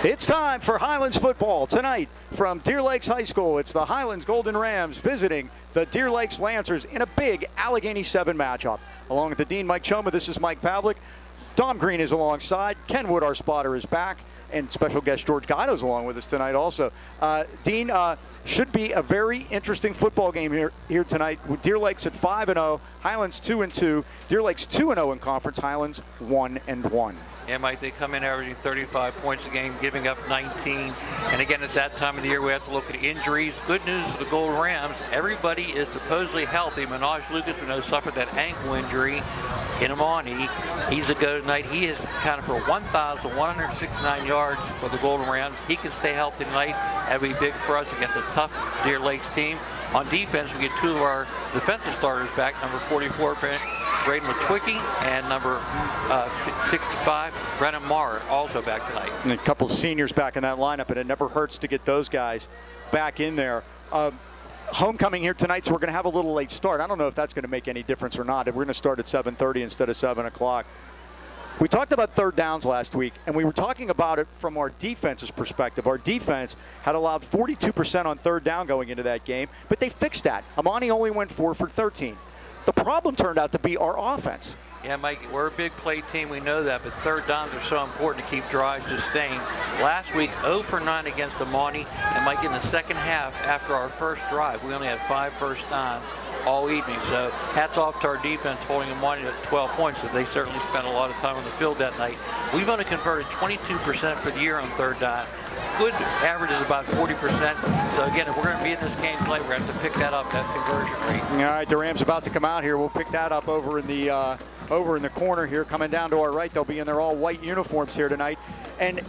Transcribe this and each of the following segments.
It's time for Highlands football tonight from Deer Lakes High School. It's the Highlands Golden Rams visiting the Deer Lakes Lancers in a big Allegheny 7 matchup. Along with the Dean, Mike Choma, this is Mike Pavlik. Dom Green is alongside. Ken Wood, our spotter, is back. And special guest George Guido's along with us tonight also. Dean, should be a very interesting football game here tonight with Deer Lakes at 5-0, Highlands 2-2, Deer Lakes 2-0 in conference, Highlands 1-1. Yeah, Mike, they come in averaging 35 points a game, giving up 19. And again, it's that time of the year we have to look at injuries. Good news for the Golden Rams, everybody is supposedly healthy. Minaj Lucas, we know, suffered that ankle injury in Amani. He's a go tonight. He has accounted for 1,169 yards for the Golden Rams. He can stay healthy tonight. That'd be big for us against a tough Deer Lakes team. On defense, we get two of our defensive starters back, number 44, Braden Matwicki, and number 65, Brennan Marr, also back tonight. And a couple seniors back in that lineup, and it never hurts to get those guys back in there. Homecoming here tonight, so we're going to have a little late start. I don't know if that's going to make any difference or not. We're going to start at 7:30 instead of 7 o'clock. We talked about third downs last week, and we were talking about it from our defense's perspective. Our defense had allowed 42% on third down going into that game, but they fixed that. Amani only went 4 for 13. The problem turned out to be our offense. Yeah, Mike, we're a big play team, we know that, but third downs are so important to keep drives sustained. Last week, 0 for 9 against Amani, and Mike, in the second half, after our first drive, we only had 5 first downs all evening. So hats off to our defense holding Amani at 12 points, so they certainly spent a lot of time on the field that night. We've only converted 22% for the year on third down. Good average is about 40%. So again, if we're going to be in this game tonight, we're going to have to pick that up, that conversion rate. All right, the Rams about to come out here. We'll pick that up over in the corner here, coming down to our right. They'll be in their all white uniforms here tonight. And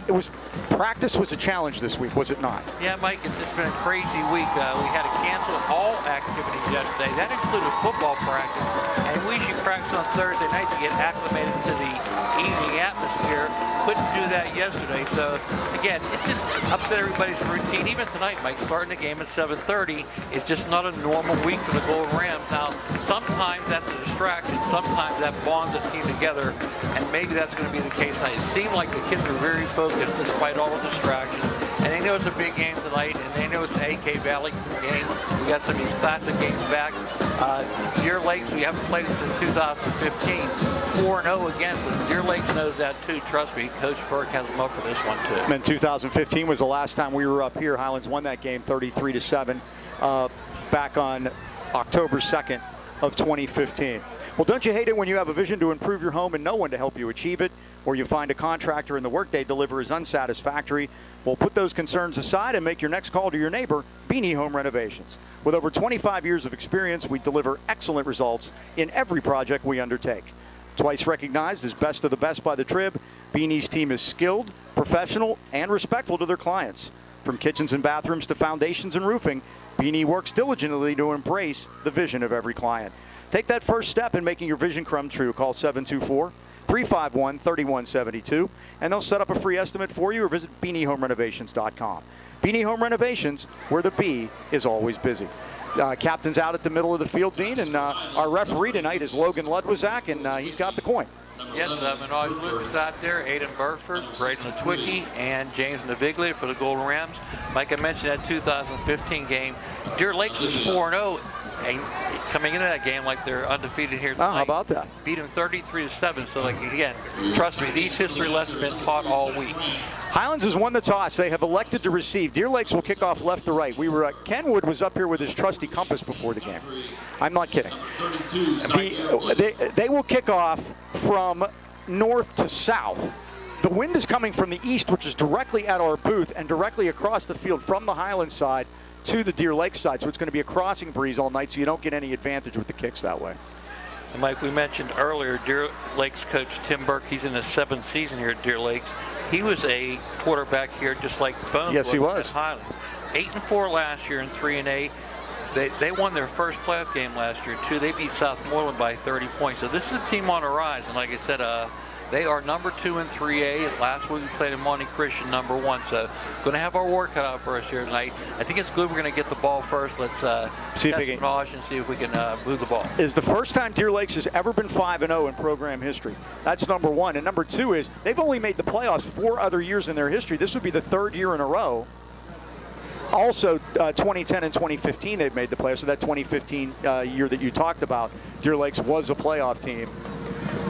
practice was a challenge this week, was it not? Yeah, Mike, it's just been a crazy week. We had to cancel all activities yesterday. That included football practice, and we usually practice on Thursday night to get acclimated to the evening atmosphere. Couldn't do that yesterday, so again, it's just upset everybody's routine. Even tonight, Mike, starting the game at 7:30 is just not a normal week for the Golden Rams. Now, sometimes that's a distraction, sometimes that bonds a team together, and maybe that's going to be the case tonight. It seemed like the kids were very focused despite all the distractions, and they know it's a big game tonight, and they know it's the AK Valley game. We got some of these classic games back. Deer Lakes, we haven't played it since 2015. 4-0 against them. Deer Lakes knows that too, trust me. Coach Burke has them up for this one too. And 2015 was the last time we were up here. Highlands won that game 33-7 back on October 2nd of 2015. Well, don't you hate it when you have a vision to improve your home and no one to help you achieve it, or you find a contractor and the work they deliver is unsatisfactory? Well, put those concerns aside and make your next call to your neighbor, Beanie Home Renovations. With over 25 years of experience, we deliver excellent results in every project we undertake. Twice recognized as best of the best by the Trib, Beanie's team is skilled, professional, and respectful to their clients. From kitchens and bathrooms to foundations and roofing, Beanie works diligently to embrace the vision of every client. Take that first step in making your vision come true. Call 724-351-3172, and they'll set up a free estimate for you, or visit BeanieHomeRenovations.com. Beanie Home Renovations, where the bee is always busy. Captain's out at the middle of the field, Dean, and our referee tonight is Logan Ludwizak, and he's got the coin. Yes, Minaj Lucas out there, Aiden Burford, Braden Matwicki, and James Naviglia for the Golden Rams. Like I mentioned, that 2015 game, Deer Lakes was 4-0. And coming into that game like they're undefeated here tonight. Oh, how about that? Beat them 33-7. So, like, again, trust me, these history lessons have been taught all week. Highlands has won the toss. They have elected to receive. Deer Lakes will kick off left to right. Ken Wood was up here with his trusty compass before the game. I'm not kidding. They will kick off from north to south. The wind is coming from the east, which is directly at our booth and directly across the field from the Highlands side to the Deer Lakes side. So it's going to be a crossing breeze all night, so you don't get any advantage with the kicks that way. And Mike, we mentioned earlier, Deer Lakes coach Tim Burke, he's in his 7th season here at Deer Lakes. He was a quarterback here just like Bones yes, he was. At Highlands. 8-4 last year and 3-8. They won their first playoff game last year too. They beat Southmoreland by 30 points. So this is a team on the rise. And like I said, They are number 2 in 3A. Last week we played in Monte Christian, number 1. So going to have our work cut out for us here tonight. I think it's good we're going to get the ball first. Let's see if we can and see if we can move the ball. Is the first time Deer Lakes has ever been 5-0 in program history. That's number 1. And number 2 is they've only made the playoffs 4 other years in their history. This would be the 3rd year in a row. Also, 2010 and 2015 they've made the playoffs. So that 2015 year that you talked about, Deer Lakes was a playoff team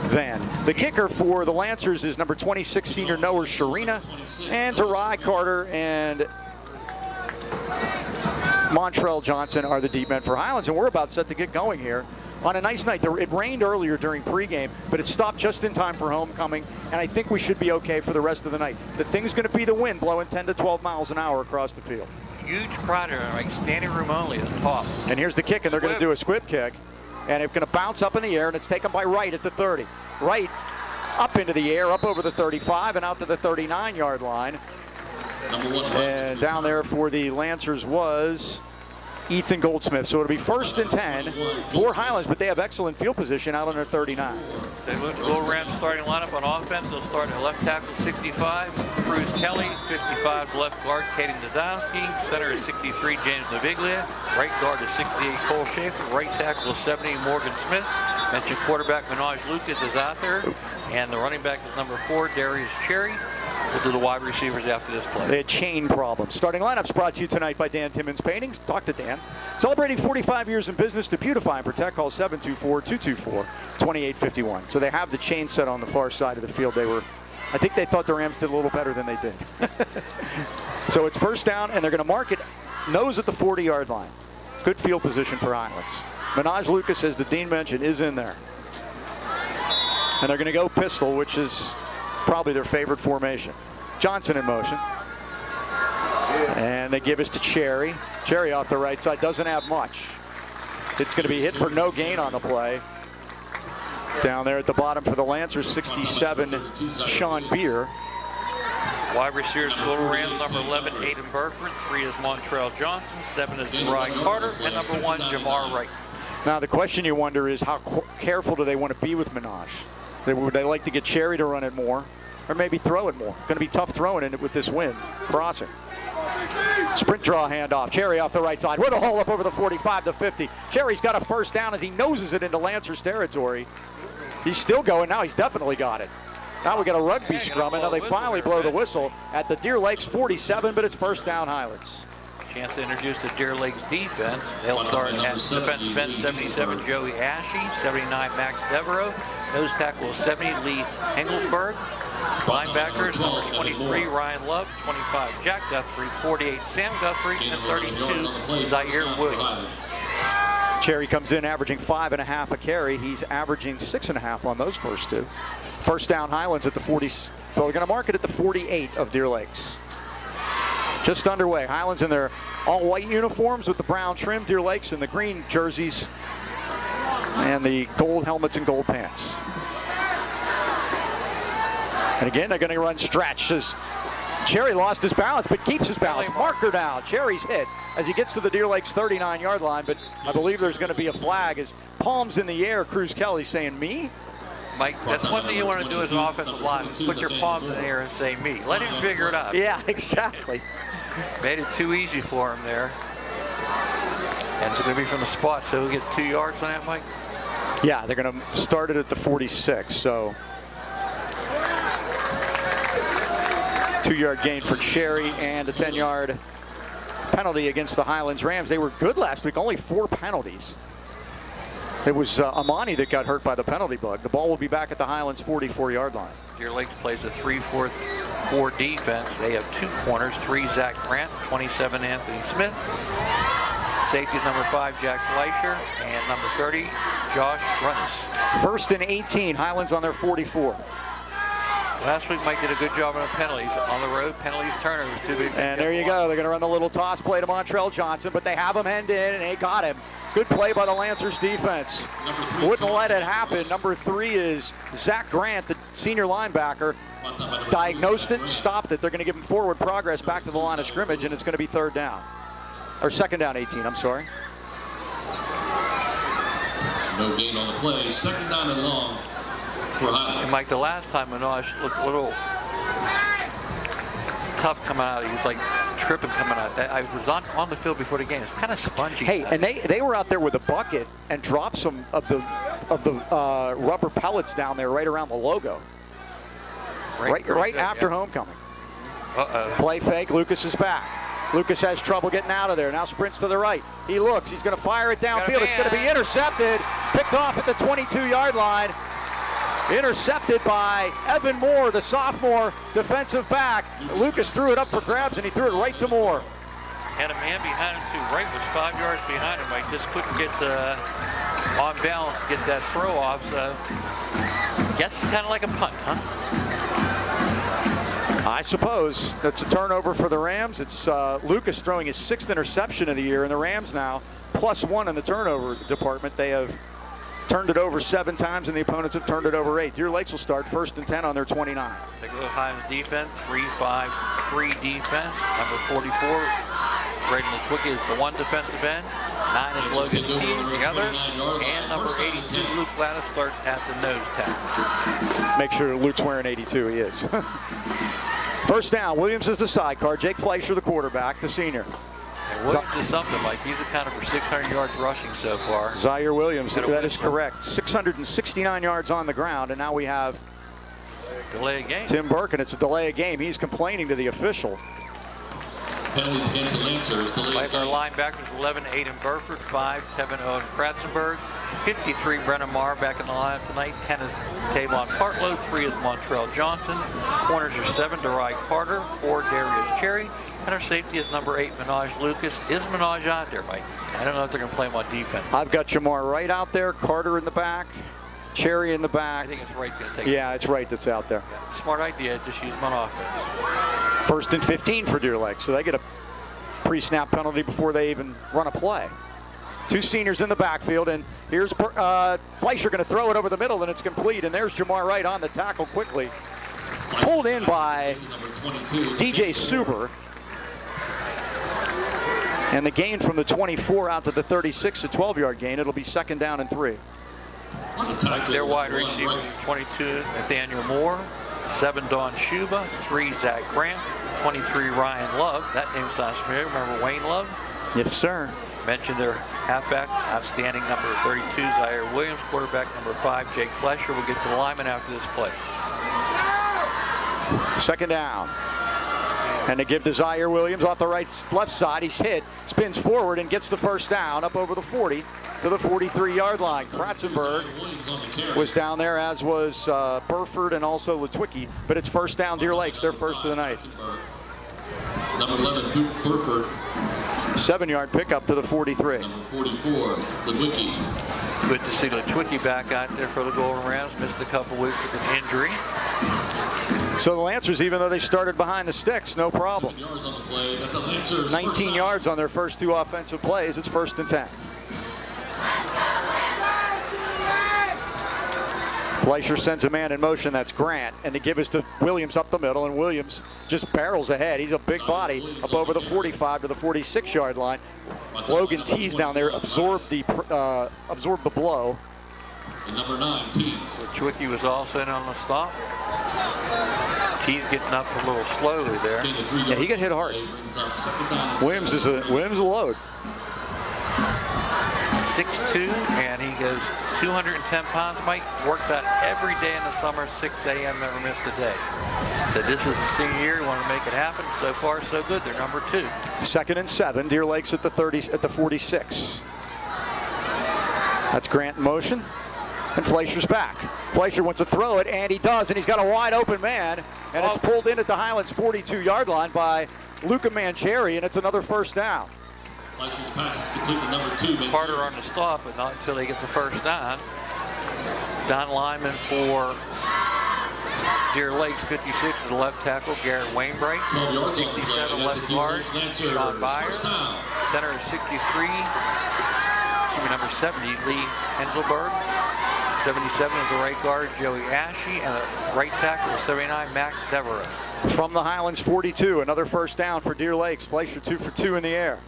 then. The kicker for the Lancers is number 26 senior Noah Sharina, and Tarai Carter and Montrell Johnson are the deep men for Highlands, and we're about set to get going here on a nice night. It rained earlier during pregame, but it stopped just in time for homecoming, and I think we should be okay for the rest of the night. The thing's going to be the wind blowing 10 to 12 miles an hour across the field. Huge crowd here, like standing room only at the top. And here's the kick, and they're going to do a squib kick. And it's going to bounce up in the air, and it's taken by Wright at the 30. Wright up into the air, up over the 35, and out to the 39-yard line. And down there for the Lancers was Ethan Goldsmith. So it'll be 1st and 10 for Highlands, but they have excellent field position out on their 39. They go around the starting lineup on offense. They'll start at left tackle 65, Bruce Kelly. 55 left guard, Kaden Dodonsky. Center is 63, James Naviglia. Right guard is 68, Cole Schaefer. Right tackle is 70, Morgan Smith. Mentioned quarterback Minaj Lucas is out there. And the running back is number 4, Darius Cherry. We'll do the wide receivers after this play. They had chain problems. Starting lineups brought to you tonight by Dan Timmons Paintings. Talk to Dan. Celebrating 45 years in business to beautify and protect. Call 724-224-2851. So they have the chain set on the far side of the field. I think they thought the Rams did a little better than they did. So it's 1st down, and they're going to mark it nose at the 40-yard line. Good field position for Highlands. Minaj Lucas, as the Dean mentioned, is in there. And they're going to go pistol, which is probably their favorite formation. Johnson in motion. And they give us to Cherry. Cherry off the right side, doesn't have much. It's going to be hit for no gain on the play. Down there at the bottom for the Lancers, 67, Sean Beer. Wide receivers, Little Rams, number 11, Aiden Burford. 3 is Montrell Johnson. 7 is Ryan Carter. And number 1, Jamar Wright. Now the question you wonder is how careful do they want to be with Minaj? Would they like to get Cherry to run it more, or maybe throw it more? Going to be tough throwing in it with this wind crossing. Sprint draw handoff. Cherry off the right side with a hole up over the 45 to 50. Cherry's got a 1st down as he noses it into Lancers territory. He's still going now. He's definitely got it. Now we got a rugby scrum, and now they finally blow the whistle at the Deer Lakes 47, but it's 1st down Highlands. Chance to introduce the Deer Lakes defense. They'll start at defensive end 77, Joey Ashe. 79, Max Devereaux. Nose tackle 70, Lee Engelsberg. Linebackers, number 23, Ryan Love. 25, Jack Guthrie. 48, Sam Guthrie. And 32, Zaire Williams. Cherry comes in averaging 5.5 a carry. He's averaging 6.5 on those first 2. 1st down Highlands at the 40. Well, they're going to mark it at the 48 of Deer Lakes. Just underway. Highlands in their all-white uniforms with the brown trim. Deer Lakes in the green jerseys and the gold helmets and gold pants. And again, they're going to run stretch as Cherry lost his balance, but keeps his balance. Marker down. Cherry's hit as he gets to the Deer Lakes 39-yard line, but I believe there's going to be a flag as palms in the air. Cruz Kelly saying, me? Mike, that's one thing you want to do as an offensive lineman. Put your palms in the air and say, me. Let him figure it out. Yeah, exactly. Made it too easy for him there. And it's going to be from the spot, so he'll get 2 yards on that, Mike? Yeah, they're going to start it at the 46, so 2-yard gain for Cherry and a 10-yard penalty against the Highlands Rams. They were good last week, only 4 penalties. It was Amani that got hurt by the penalty bug. The ball will be back at the Highlands 44-yard line. Deer Lakes plays a 3-4-4 defense. They have 2 corners, 3 Zach Grant, 27 Anthony Smith. Safeties number 5 Jack Fleischer and number 30 Josh Runnis. 1st and 18, Highlands on their 44. Last week Mike did a good job on the penalties. On the road, penalties, turnovers, too big. And there you go. They're going to run the little toss play to Montrell Johnson, but they have him hemmed in, and they got him. Good play by the Lancers defense. Wouldn't let it happen. Number 3 is Zach Grant, the senior linebacker. Diagnosed it, stopped it. They're going to give him forward progress back to the line of scrimmage, and it's going to be 3rd down. Or 2nd down 18, I'm sorry. No gain on the play. 2nd down and long. And Mike, the last time Minaj looked a little tough coming out. He was like tripping coming out. I was on the field before the game. It's kind of spongy. Hey, and they were out there with a bucket and dropped some of the rubber pellets down there right around the logo. Right after homecoming. Play fake. Lucas is back. Lucas has trouble getting out of there. Now sprints to the right. He looks. He's going to fire it downfield. It's going to be intercepted. Picked off at the 22-yard line. Intercepted by Evan Moore, the sophomore defensive back. Lucas threw it up for grabs, and he threw it right to Moore. Had a man behind him, too. Wright was 5 yards behind him. Mike just couldn't get on balance to get that throw off. So I guess it's kind of like a punt, huh? I suppose. That's a turnover for the Rams. It's Lucas throwing his 6th interception of the year, and the Rams now +1 in the turnover department. They have turned it over 7 times, and the opponents have turned it over 8. Deer Lakes will start 1st and 10 on their 29. Take a look at Highlands defense, 3-5-3 defense. Number 44, Braden Litwicki is the one defensive end. 9 is Logan Keys, the other. And number 82, Luke Gladys, starts at the nose tackle. Make sure Luke's wearing 82. He is. First down. Williams is the sidecar. Jake Fleischer, the quarterback, the senior. And Williams is something, Mike. He's accounted for 600 yards rushing so far. Zaire Williams, that is correct. 669 yards on the ground, and now we have delay of game. Tim Burke, and it's a delay of game. He's complaining to the official. Penalties against the Lancers. Like our linebackers, 11, Aiden Burford, 5, Tevin Owen Kratzenberg, 53, Brennan Marr back in the lineup tonight, 10 is Tavon Partlow, 3 is Montrell Johnson, corners are 7, Derai Carter, 4, Darius Cherry, and our safety is number 8, Minaj Lucas. Is Minaj out there, Mike? I don't know if they're going to play him on defense. I've got Jamar Wright out there, Carter in the back, Cherry in the back. I think it's Wright going to take Yeah, it's Wright that's out there. Yeah. Smart idea, just use him on offense. 1st and 15 for Deer Lake, so they get a pre-snap penalty before they even run a play. 2 seniors in the backfield, and here's Fleischer going to throw it over the middle, and it's complete, and there's Jamar Wright on the tackle quickly. Pulled in by DJ Suber. And the gain from the 24 out to the 36, a 12-yard gain. It'll be 2nd down and 3. Like their wide receivers, 22, Nathaniel Moore, 7, Don Shuba, 3, Zach Grant, 23, Ryan Love. That name sounds familiar. Remember Wayne Love? Yes, sir. Mentioned their halfback, outstanding number 32, Zaire Williams, quarterback number 5, Jake Fleischer. We'll get to the lineman after this play. 2nd down. And to give to Zaire Williams off the left side. He's hit, spins forward, and gets the 1st down up over the 40 to the 43-yard line. Kratzenberg was down there, as was Burford and also Litwicki. But it's 1st down, Deer Lakes, their 1st of the night. Number 11, Burford. 7-yard pickup to the 43. Number 44, Litwicki. Good to see Litwicki back out there for the Golden Rams. Missed a couple weeks with an injury. So the Lancers, even though they started behind the sticks, no problem. 19 yards on their first 2 offensive plays. It's 1st and 10. Fleischer sends a man in motion. That's Grant. And to give us to Williams up the middle, and Williams just barrels ahead. He's a big body up over the 45 to the 46-yard line. Logan Tees down there absorbed the blow. And number 9, Tees. Litwicki was also in on the stop. Tees getting up a little slowly there. Yeah, he got hit hard. Williams is a load. 6'2", and he goes 210 pounds. Mike worked that every day in the summer, 6 a.m., never missed a day. Said this is the senior year, want to make it happen. So far, so good. They're number 2. 2nd and 7. Deer Lakes at the 46. That's Grant in motion. And Fleischer's back. Fleischer wants to throw it, and he does, and he's got a wide open man, and it's pulled in at the Highlands 42-yard line by Luca Mancheri, and it's another 1st down. Fleischer's pass is complete to number 2. Carter on the stop, but not until they get the 1st down. Don Lyman for Deer Lakes, 56 is the left tackle. Garrett Wainbright, 67 left guard. Sean Byer. Center is 63. Number 70, Lee Henselberg. 77 is the right guard, Joey Ashe, and the right tackle is 79, Max Devereaux. From the Highlands 42, another 1st down for Deer Lakes. Fleischer 2 for 2 in the air.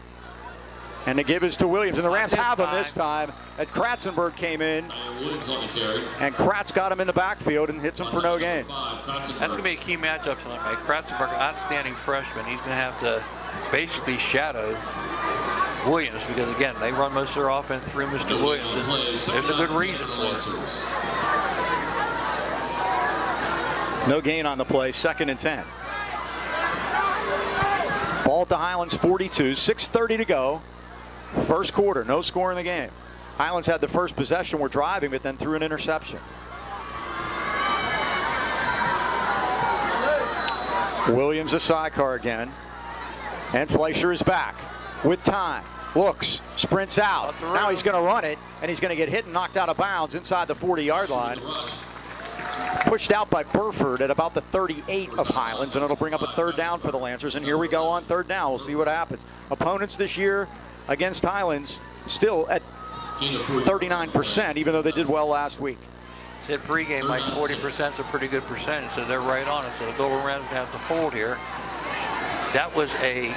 And the give is to Williams, and the Rams This have him time. this time. And Kratzenberg came in, Williams on the carry. and Kratz got him in the backfield and hits him for no gain. That's going to be a key matchup tonight, Mike. Kratzenberg, outstanding freshman. He's going to have to basically shadow Williams because, again, they run most of their offense through Mr. Williams, and there's a good reason for it. No gain on the play, 2nd and 10. Ball at the Highlands 42, 6:30 to go. First quarter, no score in the game. Highlands had the first possession, were driving, but then threw an interception. Williams a sidecar again. And Fleischer is back with time. Looks, sprints out. Now he's going to run it, and he's going to get hit and knocked out of bounds inside the 40-yard line. Pushed out by Burford at about the 38 of Highlands, and it'll bring up a 3rd down for the Lancers. And here we go on 3rd down. We'll see what happens. Opponents this year against Highlands still at 39%, even though they did well last week. Said pregame, like 40% is a pretty good percentage, so they're right on it. So the Golden Rams have to hold here. That was a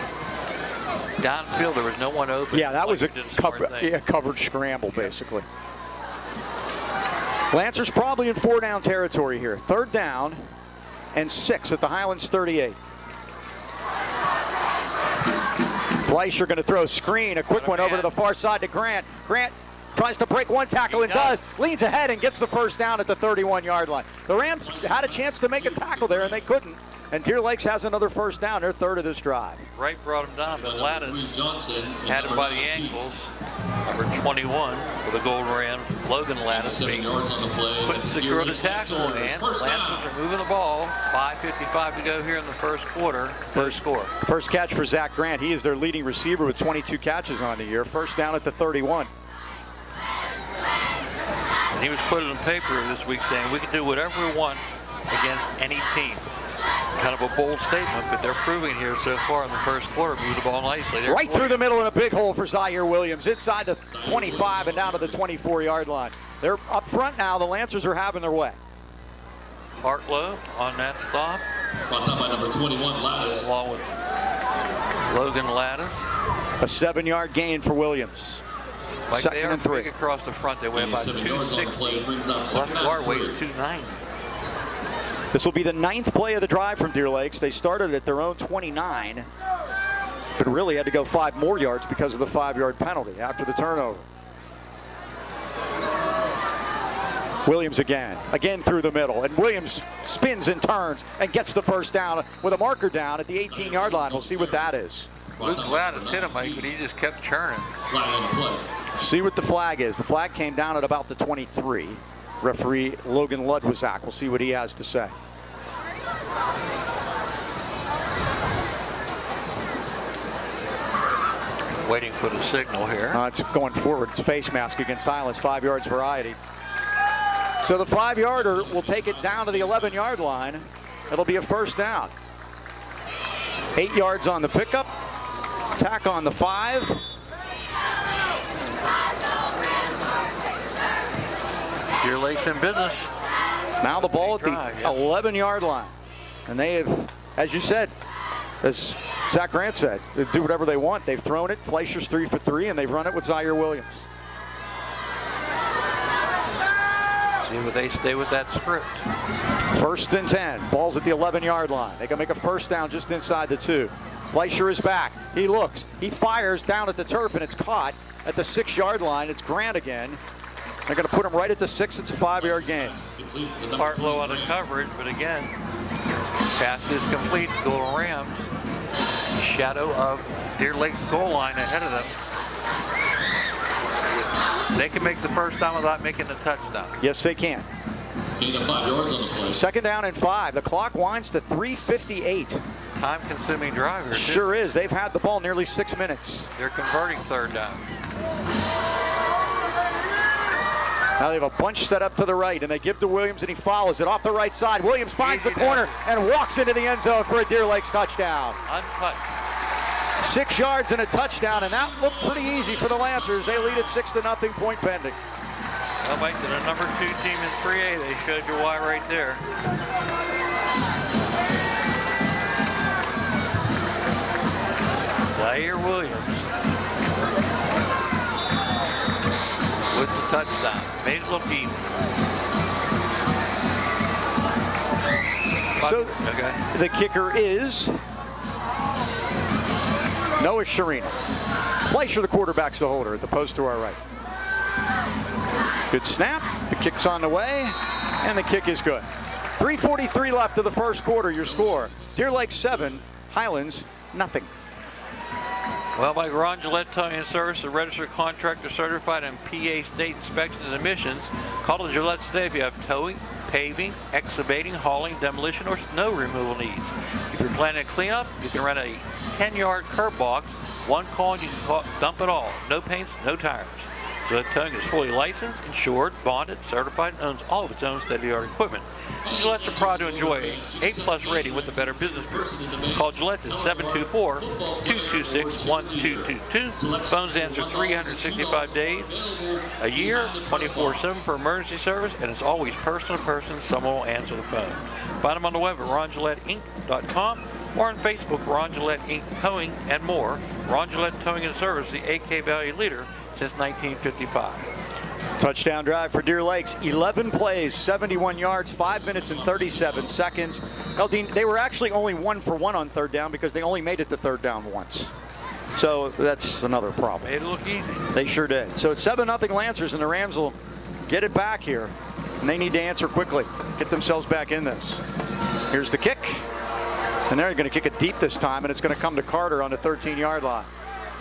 downfield. There was no one open. Yeah, that was a coverage scramble, basically. Lancers probably in 4-down territory here. 3rd down and 6 at the Highlands 38. Fleischer going to throw a screen, a quick one over to the far side to Grant. Grant tries to break one tackle and does. Leans ahead and gets the 1st down at the 31-yard line. The Rams had a chance to make a tackle there, and they couldn't. And Deer Lakes has another 1st down, their 3rd of this drive. Right brought him down, but Lattis had him by the ankles. Number 21 for the Golden Rams, Logan Lattis, being put to secure the tackle, and Lancers are moving the ball. 5:55 to go here in the first quarter. First score. First catch for Zach Grant. He is their leading receiver with 22 catches on the year. 1st down at the 31. And he was quoted in paper this week saying, we can do whatever we want against any team. Kind of a bold statement, but they're proving here so far in the first quarter, move the ball nicely. Right through the middle in a big hole for Zaire Williams, inside the 25 and down to the 24-yard line. They're up front now. The Lancers are having their way. Hartlow on that stop. Brought down by number 21, Lattis. Along with Logan Lattis. A 7-yard gain for Williams. Like 2nd they are and 3. big across the front. They weigh about 260. Left guard weighs 290. This will be the 9th play of the drive from Deer Lakes. They started at their own 29, but really had to go 5 more yards because of the 5-yard penalty after the turnover. Williams again through the middle, and Williams spins and turns and gets the 1st down with a marker down at the 18-yard line. We'll see what that is. Luke Lattis hit him, Mike, but he just kept churning. Flag on the play. See what the flag is. The flag came down at about the 23. Referee Logan Ludwizak. We'll see what he has to say. Waiting for the signal here. It's going forward. It's face mask against Highlands, 5 yards variety. So the 5-yarder will take it down to the 11-yard line. It'll be a 1st down. 8 yards on the pickup. Tack on the 5. Deer Lakes in business. Now the ball at the Drive, 11-yard line. And they have, as you said, as Zach Grant said, they do whatever they want. They've thrown it. Fleischer's 3 for 3, and they've run it with Zaire Williams. See if they stay with that script. 1st and 10. Ball's at the 11-yard line. They can make a 1st down just inside the 2. Fleischer is back. He looks. He fires down at the turf, and it's caught at the 6-yard line. It's Grant again. They're going to put him right at the 6. It's a 5-yard gain. Hartlow on the coverage, but again, pass is complete. Golden Rams, shadow of Deer Lake's goal line ahead of them. They can make the 1st down without making the touchdown. Yes, they can. Gain of 5 yards on the play. 2nd down and 5. The clock winds to 3:58. Time-consuming drive here, too. Sure is. They've had the ball nearly 6 minutes. They're converting 3rd downs. Now they have a bunch set up to the right, and they give to Williams, and he follows it off the right side. Williams finds the corner and walks into the end zone for a Deer Lakes touchdown. Untouched. 6 yards and a touchdown, and that looked pretty easy for the Lancers. They lead at 6-0, point pending. Well, Mike, to the number 2 team in 3A, they showed you why right there. Zaire Williams touchdown. Made it look easy. So the kicker is Noah Sharina. Fleischer, the quarterback's the holder at the post to our right. Good snap. The kick's on the way, and the kick is good. 3:43 left of the first quarter. Your score: Deer Lake 7, Highlands nothing. Well, by Ron Gillette Towing and Service, a registered contractor certified in PA state inspections and emissions. Call to Gillette today if you have towing, paving, excavating, hauling, demolition, or snow removal needs. If you're planning a cleanup, you can rent a 10-yard curb box. One call and you can dump it all. No paints, no tires. Gillette Towing is fully licensed, insured, bonded, certified, and owns all of its own state-of-the-art equipment. Gillette's are proud to enjoy a A+ rating with the Better Business Bureau. Call Gillette at 724-226-1222. Phones answer 365 days a year, 24/7 for emergency service, and it's always person to person. Someone will answer the phone. Find them on the web at RonGilletteInc.com or on Facebook, Ron Gillette Inc. Towing and more. Ron Gillette Towing and Service, the AK Valley leader since 1955. Touchdown drive for Deer Lakes. 11 plays, 71 yards, 5 minutes and 37 seconds. Eldine, they were actually only 1 for 1 on third down because they only made it to third down once. So that's another problem. Made it look easy. They sure did. So it's 7-0 Lancers, and the Rams will get it back here. And they need to answer quickly, get themselves back in this. Here's the kick. And they're going to kick it deep this time, and it's going to come to Carter on the 13-yard line.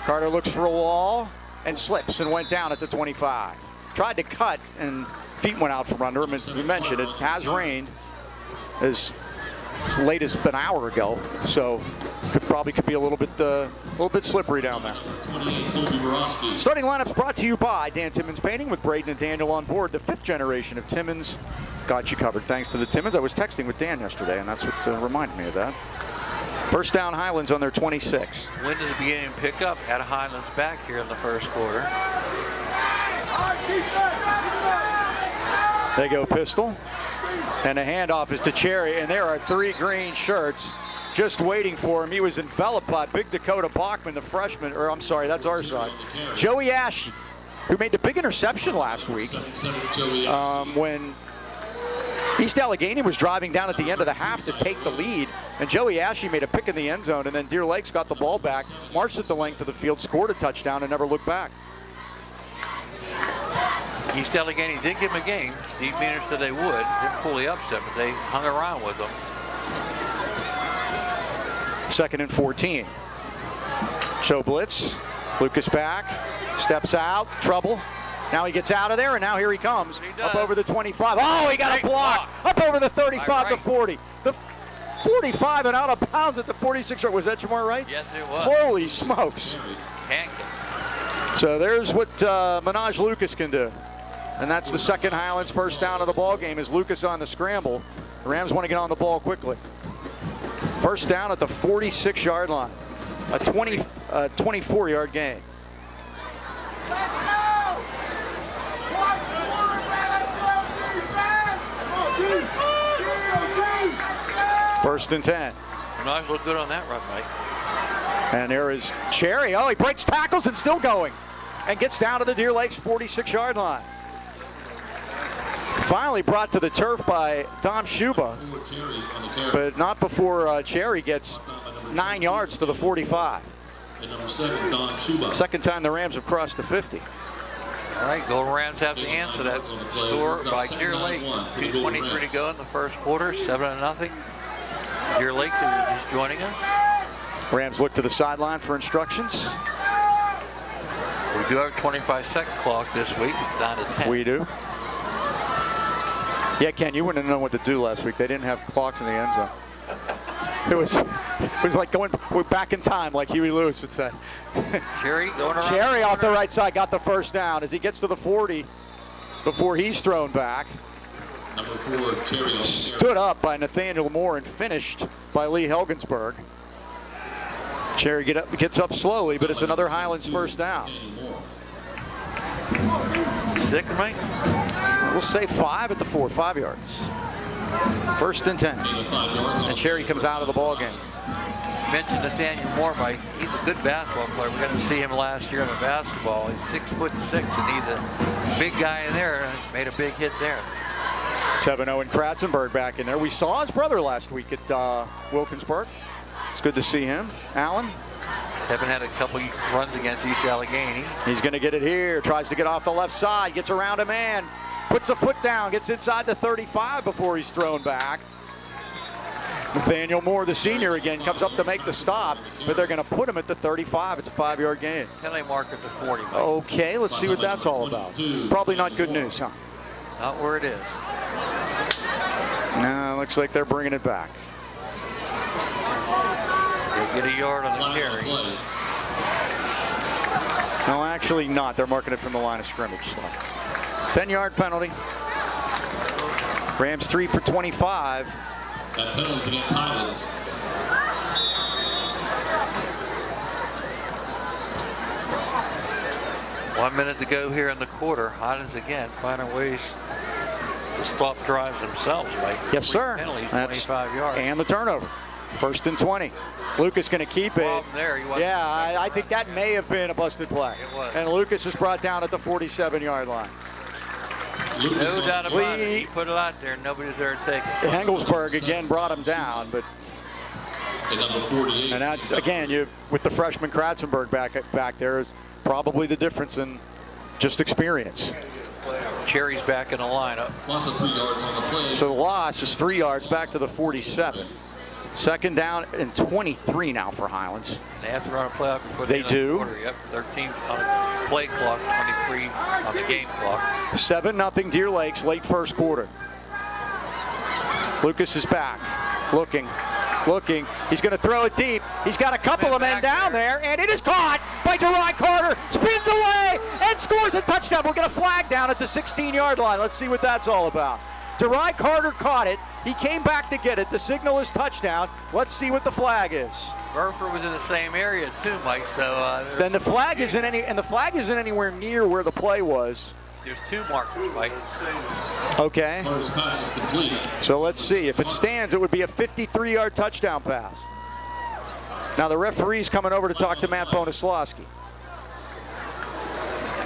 Carter looks for a wall and slips and went down at the 25. Tried to cut, and feet went out from under him. As we mentioned, it has rained as late as an hour ago, so probably could be a little bit slippery down there. Starting lineups brought to you by Dan Timmons Painting, with Braden and Daniel on board. The 5th generation of Timmons got you covered. Thanks to the Timmons. I was texting with Dan yesterday, and that's what reminded me of that. First down, Highlands on their 26. Wind is beginning to pick up at Highlands back here in the first quarter. They go pistol, and the handoff is to Cherry, and there are 3 green shirts just waiting for him. He was enveloped by Big Dakota Bachman, the freshman, or I'm sorry, that's our side. Joey Ashe, who made the big interception last week when East Allegheny was driving down at the end of the half to take the lead, and Joey Ashe made a pick in the end zone, and then Deer Lakes got the ball back, marched it the length of the field, scored a touchdown, and never looked back. East Allegheny did give him a game. Steve Meaner said they would. Didn't pull the upset, but they hung around with them. 2nd and 14. Show blitz. Lucas back. Steps out. Trouble. Now he gets out of there, and now here he comes. Up over the 25. Oh, he got a block. Up over the 35 to 40. The 45 and out of bounds at the 46. Was that Jamar Wright? Yes, it was. Holy smokes. Pancake. So there's what Minaj Lucas can do. And that's the second Highlands first down of the ball game, is Lucas on the scramble. The Rams want to get on the ball quickly. First down at the 46-yard line. A 24-yard gain. First and 10. Minaj looked good on that run, Mike. And there is Cherry. Oh, he breaks tackles and still going. And gets down to the Deer Lakes 46-yard line. Finally brought to the turf by Dom Shuba, but not before Cherry gets 9 yards to the 45. Second time the Rams have crossed the 50. All right, Golden Rams have to answer that score by Deer Lakes. 2:23 to go in the first quarter, 7-0. Deer Lakes are just joining us. Rams look to the sideline for instructions. We do have a 25-second clock this week. It's down to 10. We do. Yeah, Ken, you wouldn't have known what to do last week. They didn't have clocks in the end zone. It was like we're back in time, like Huey Lewis would say. Cherry going around. Cherry off the right side got the first down as he gets to the 40 before he's thrown back. Number 4, Cherry. Stood up by Nathaniel Moore and finished by Lee Helgensberg. Cherry gets up slowly, but it's another Highlands first down. 6, Mike? We'll say 5 at the 4, 5 yards. First and 10. And Cherry comes out of the ball game. mentioned Nathaniel Moore, Mike. He's a good basketball player. We got to see him last year in the basketball. He's 6'6", and he's a big guy in there. And made a big hit there. Tevin Kratzenberg back in there. We saw his brother last week at Wilkinsburg. It's good to see him. Allen. Tevin had a couple runs against East Allegheny. He's going to get it here. Tries to get off the left side. Gets around a man. Puts a foot down. Gets inside the 35 before he's thrown back. Nathaniel Moore, the senior, again, comes up to make the stop, but they're going to put him at the 35. It's a 5-yard gain. Penalty marker to 40. Mike. Okay, let's see what that's all about. Probably not good news, huh? Not where it is. No, looks like they're bringing it back. They'll get a yard on the carry. No, actually not. They're marking it from the line of scrimmage. So 10-yard penalty. Rams 3 for 25. That penalty's against Highlands. One minute to go here in the quarter. Highlands again finding ways to stop drives themselves, Mike. Yes, sir. Penalties, That's 25 yards. And the turnover. 1st and 20. Lucas going to keep it. There, Yeah, I think that may have been a busted play. It was. And Lucas is brought down at the 47-yard line. No doubt about it. He put it out there. Nobody's there to take it. Engelsberg again brought him down, but Number 48. and that again, with the freshman Kratzenberg back there is probably the difference in just experience. Cherry's back in the lineup. Loss of 3 yards on the play. So the loss is 3 yards back to the 47. 2nd down and 23 now for Highlands. They have to run a play out before They the end of the do. quarter. Yep, 13 on the play clock, 23 on the game clock. 7-0 Deer Lakes, late first quarter. Lucas is back, looking. He's going to throw it deep. He's got a couple of men down there, and it is caught by DeRy Carter. Spins away and scores a touchdown. We'll get a flag down at the 16-yard line. Let's see what that's all about. DeRy Carter caught it. He came back to get it. The signal is touchdown. Let's see what the flag is. Burford was in the same area too, Mike. So Then the flag isn't anywhere near where the play was. There's 2 markers, Mike. Okay. Carter's pass is complete. So let's see. If it stands, it would be a 53-yard touchdown pass. Now the referee's coming over to talk to Matt Bonaslawski.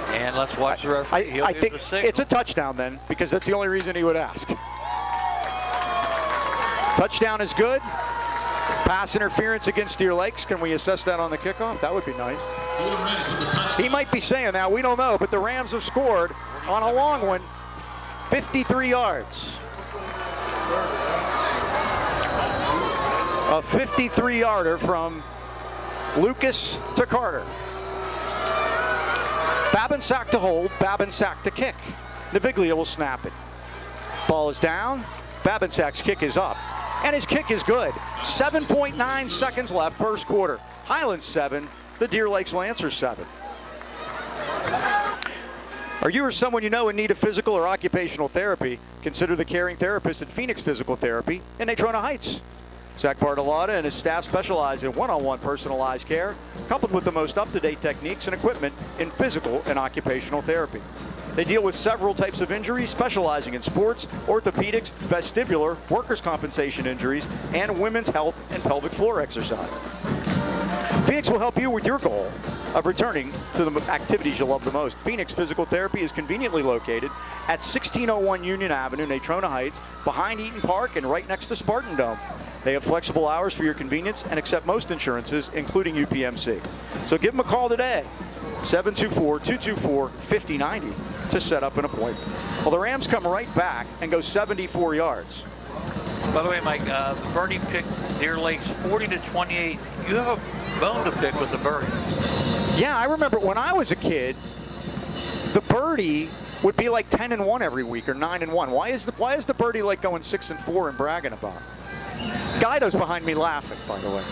And let's watch the referee. I think it's a touchdown then, because that's the only reason he would ask. Touchdown is good. Pass interference against Deer Lakes. Can we assess that on the kickoff? That would be nice. Golden Rams with the touchdown. He might be saying that. We don't know, but the Rams have scored on a long one, 53 yards. A 53-yarder from Lucas to Carter. Babinsack to hold, Babinsack to kick. Naviglia will snap it. Ball is down. Babinsack's kick is up. And his kick is good. 7.9 seconds left, first quarter. Highlands 7, the Deer Lakes Lancers 7. Are you or someone you know in need of physical or occupational therapy? Consider the caring therapist at Phoenix Physical Therapy in Natrona Heights. Zach Bartolotta and his staff specialize in one-on-one personalized care, coupled with the most up-to-date techniques and equipment in physical and occupational therapy. They deal with several types of injuries, specializing in sports, orthopedics, vestibular, workers' compensation injuries, and women's health and pelvic floor exercise. Phoenix will help you with your goal of returning to the activities you love the most. Phoenix Physical Therapy is conveniently located at 1601 Union Avenue, Natrona Heights, behind Eaton Park and right next to Spartan Dome. They have flexible hours for your convenience and accept most insurances, including UPMC. So give them a call today, 724-224-5090, to set up an appointment. Well, the Rams come right back and go 74 yards. By the way, Mike, the birdie picked Deer Lakes 40-28. You have a bone to pick with the birdie. Yeah, I remember when I was a kid, the birdie would be like 10-1 every week or 9-1. Why is the birdie like going 6-4 and bragging about it? Guido's behind me laughing, by the way.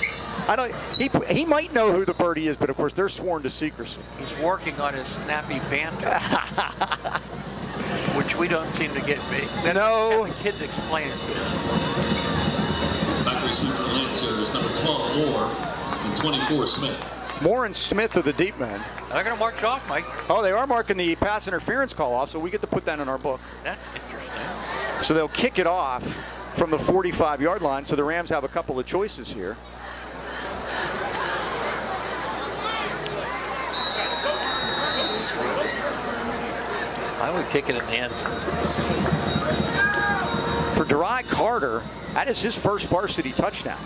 He might know who the birdie is, but of course they're sworn to secrecy. He's working on his snappy banter, which we don't seem to get. No. The kids explain it to us. Back receiver Lancers, number 12 Moore, and 24 Smith. Moore and Smith are the deep men. They're going to march off, Mike. Oh, they are marking the pass interference call off, so we get to put that in our book. That's interesting. So they'll kick it off from the 45-yard line, so the Rams have a couple of choices here. I would kick it in the end zone. For Dry Carter, that is his first varsity touchdown.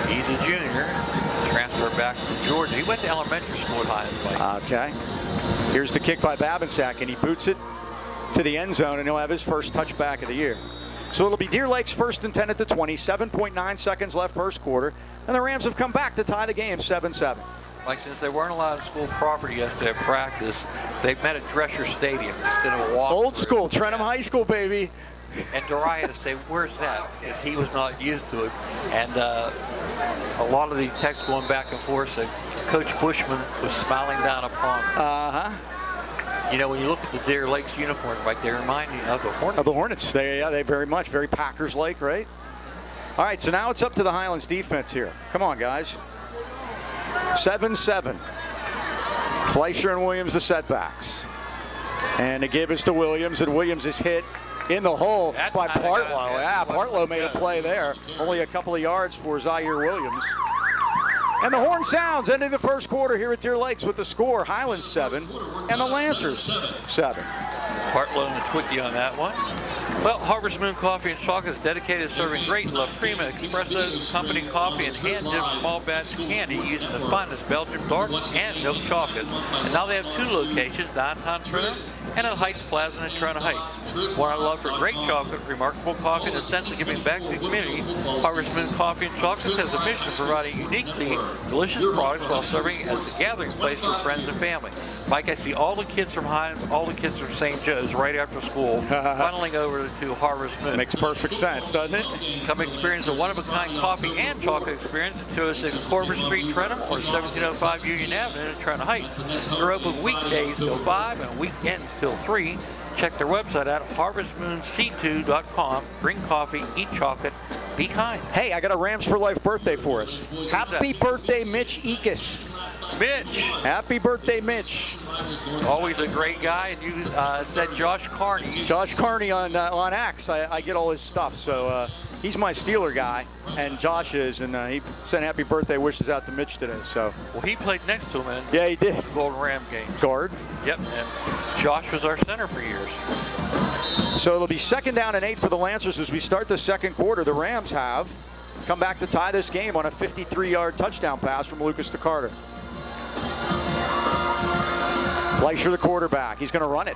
He's a junior. Transfer back from Georgia. He went to elementary school at Highlands. Okay. Here's the kick by Babinsack, and he boots it to the end zone, and he'll have his first touchback of the year. So it'll be Deer Lake's 1st and 10 at the 20, 7.9 seconds left first quarter, and the Rams have come back to tie the game 7-7. Like, since they weren't allowed school property yesterday at practice, they met at Drescher Stadium instead of walking. Old school, Trentham High School, baby. And Durai had to say, where's that? Because he was not used to it. And a lot of the text going back and forth said Coach Bushman was smiling down upon him. Uh-huh. You know, when you look at the Deer Lakes uniforms, right, they remind you of the Hornets. Of the Hornets. They very much, very Packers-like, right? All right, so now it's up to the Highlands defense here. Come on, guys. 7-7. Fleischer and Williams the setbacks. And they give us to Williams, and Williams is hit in the hole by Partlow. Yeah, Partlow made a play there. Only a couple of yards for Zaire Williams. And the horn sounds, ending the first quarter here at Deer Lakes with the score, Highlands 7 and the Lancers 7. Partlow and Twickie on that one. Well, Harvest Moon Coffee and Chocolate is dedicated to serving great La Prima Espresso Company coffee and hand-dipped small batch candy using the finest Belgian dark and milk chocolates. And now they have 2 locations, downtown Trentham and at Heights Plaza in Trentham Heights. One I love for great chocolate, remarkable coffee, and a sense of giving back to the community. Harvest Moon Coffee and Chocolates has a mission of providing uniquely delicious products while serving as a gathering place for friends and family. Mike, I see all the kids from Highlands, all the kids from St. Joe's right after school funneling over to Harvest Moon. Makes perfect sense, doesn't it? Come experience a one-of-a-kind coffee and chocolate experience at 206 Corbin Street, Trentham, or 1705 Union Avenue in Trentham Heights. They're open weekdays till 5 and weekends till 3. Check their website out, harvestmoonc2.com. Bring coffee, eat chocolate, be kind. Hey, I got a Rams for Life birthday for us. Happy birthday, Mitch Ekus. Mitch. Happy birthday, Mitch. Always a great guy. And you said Josh Carney. Josh Carney on X. I get all his stuff. So he's my Steeler guy, and Josh is, and he sent happy birthday wishes out to Mitch today. So. Well, he played next to him in he did. The Golden Ram game. Guard. Yep, and Josh was our center for years. So it'll be 2nd down and 8 for the Lancers as we start the second quarter. The Rams have come back to tie this game on a 53-yard touchdown pass from Lucas to Carter. Fleischer, the quarterback. He's going to run it,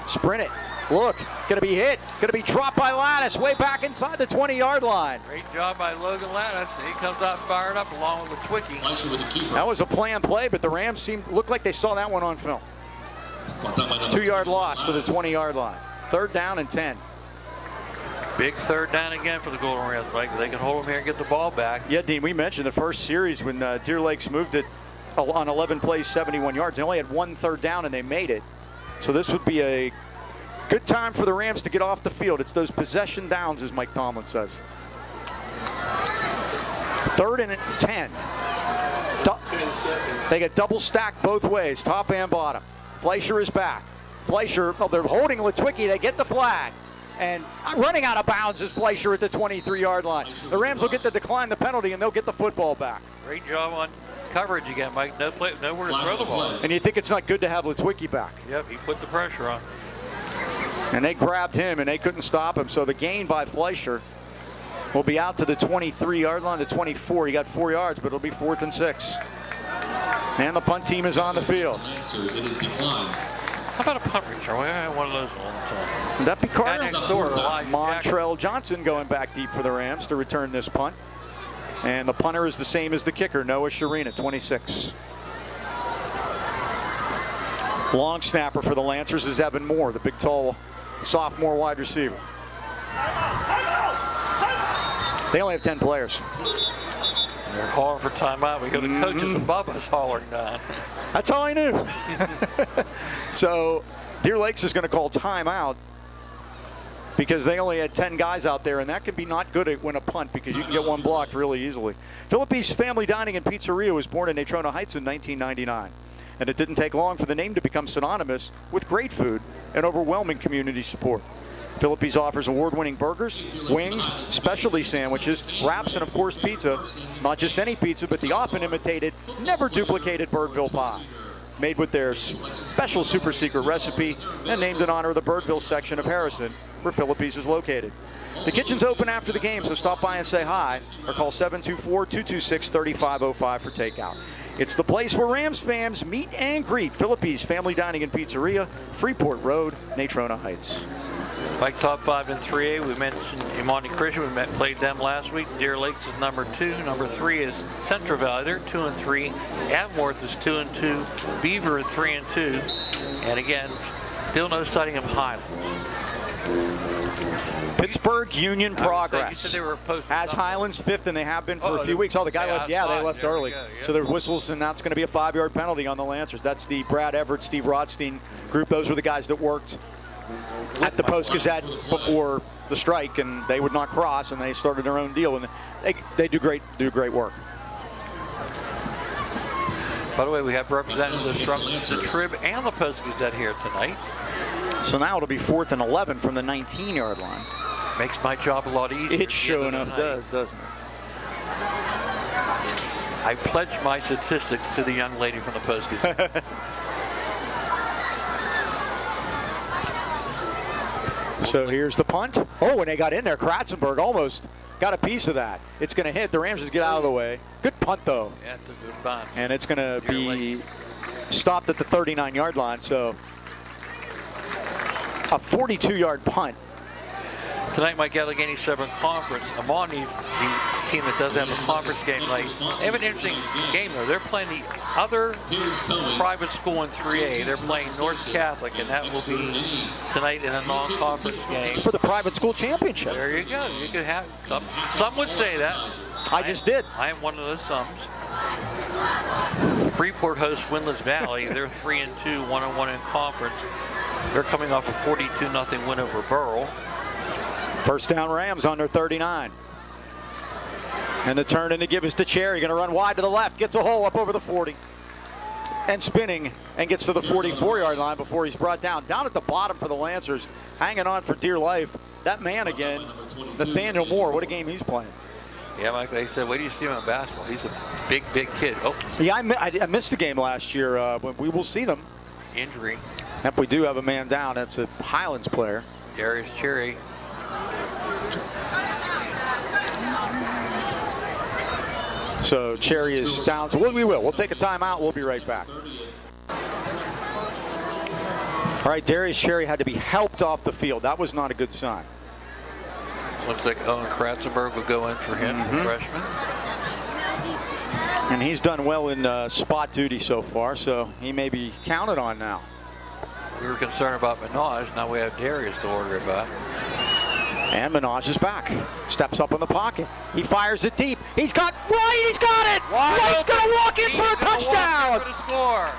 sprint it. Look, going to be hit, going to be dropped by Lattice way back inside the 20-yard line. Great job by Logan Lattice. He comes out fired up along with Twickie. That was a planned play, but the Rams looked like they saw that one on film. 2-yard loss to the 20-yard line. 3rd down and 10. Big 3rd down again for the Golden Rams, Mike. They can hold them here and get the ball back. Yeah, Dean, we mentioned the first series when Deer Lakes moved it on 11 plays, 71 yards. They only had 1 3rd down, and they made it. So this would be a good time for the Rams to get off the field. It's those possession downs, as Mike Tomlin says. 3rd and 10. They get double stacked both ways, top and bottom. Fleischer is back. Fleischer, they're holding Litwicki. They get the flag. And running out of bounds is Fleischer at the 23-yard line. The Rams will get to decline the penalty, and they'll get the football back. Great job on coverage again, Mike. Nowhere to throw the ball. And you think it's not good to have Litwicki back. Yep, he put the pressure on. And they grabbed him, and they couldn't stop him. So the gain by Fleischer will be out to the 23-yard line, the 24. He got 4 yards, but it'll be 4th and 6. And the punt team is on the field. How about a punt return? We had one of those all the time. Would that be Carter? Guy next door, Montrell Johnson going back deep for the Rams to return this punt. And the punter is the same as the kicker, Noah Sharina, 26. Long snapper for the Lancers is Evan Moore, the big, tall, sophomore wide receiver. They only have 10 players. They're calling for timeout. We go to coaches above us hollering down. That's all I knew. So Deer Lakes is going to call timeout because they only had 10 guys out there, and that can be not good at when a punt because you can get one blocked really easily. Philippe's Family Dining and Pizzeria was born in Natrona Heights in 1999, and it didn't take long for the name to become synonymous with great food and overwhelming community support. Philippe's offers award-winning burgers, wings, specialty sandwiches, wraps, and of course pizza. Not just any pizza, but the often imitated, never duplicated Birdville pie. made with their special super secret recipe and named in honor of the Birdville section of Harrison, where Philippe's is located. The kitchen's open after the game, so stop by and say hi or call 724-226-3505 for takeout. It's the place where Rams fans meet and greet. Philippe's Family Dining and Pizzeria, Freeport Road, Natrona Heights. Like top 5 in 3A, we mentioned Imani Christian. We played them last week. Deer Lakes is number 2. Number 3 is Central Valley. They're 2-3. Avonworth is 2-2. Beaver at 3-2. And again, still no sighting of Highlands. Pittsburgh Union Progress You said they were posted has Highlands 5th, and they have been for a few weeks. Oh, the guy left. Yeah, they left early. So there's whistles, and that's going to be a 5-yard penalty on the Lancers. That's the Brad Everett, Steve Rothstein group. Those were the guys that worked at the Post-Gazette before the strike, and they would not cross, and they started their own deal, and they do great work. By the way, we have representatives from the Trib and the Post-Gazette here tonight. So now it'll be 4th and 11 from the 19-yard line. Makes my job a lot easier. It sure enough does, doesn't it? I pledge my statistics to the young lady from the Post-Gazette. So here's the punt. Oh, when they got in there, Kratzenberg almost got a piece of that. It's going to hit. The Rams just get out of the way. Good punt, though. Yeah, it's a good punt. And it's going to be stopped at the 39-yard line. So a 42-yard punt. Tonight, Mike Allegheny 7 Conference. Amani, the team that does have a conference game late. They have an interesting game, though. They're playing the other private school in 3A. They're playing North Catholic, and that will be tonight in a non-conference game. For the private school championship. There you go. You could have some would say that. I just did. I am one of those sums. Freeport hosts Windless Valley. They're 3-2, 1-1 in conference. They're coming off a 42-0 win over Burrell. First down Rams on their 39. And the turn in to give is to Cherry. Going to run wide to the left. Gets a hole up over the 40. And spinning and gets to the 44-yard line before he's brought down. Down at the bottom for the Lancers. Hanging on for dear life. That man again, Nathaniel Moore. What a game he's playing. Yeah, Mike, they said, wait till you see him in basketball. He's a big, big kid. Oh. Yeah, I missed the game last year. But we will see them. Injury. Yep, we do have a man down. That's a Highlands player. Darius Cherry. So Cherry is down. So we will. We'll take a timeout. We'll be right back. All right, Darius Cherry had to be helped off the field. That was not a good sign. Looks like Owen Kratzenberg will go in for him, the freshman. And he's done well in spot duty so far, so he may be counted on now. We were concerned about Minaj. Now we have Darius to worry about. And Minaj is back. Steps up in the pocket. He fires it deep. He's got White. He's got it. White's going to walk in for a touchdown. For the score.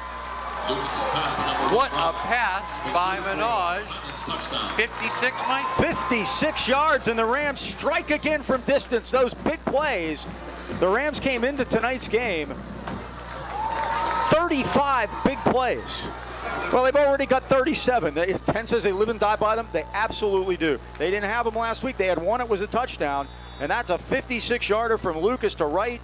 What a pass by Minaj. 56, Mike? 56 yards, and the Rams strike again from distance. Those big plays. The Rams came into tonight's game 35 big plays. Well, they've already got 37. Penn says they live and die by them. They absolutely do. They didn't have them last week. They had one. It was a touchdown. And that's a 56-yarder from Lucas to Wright.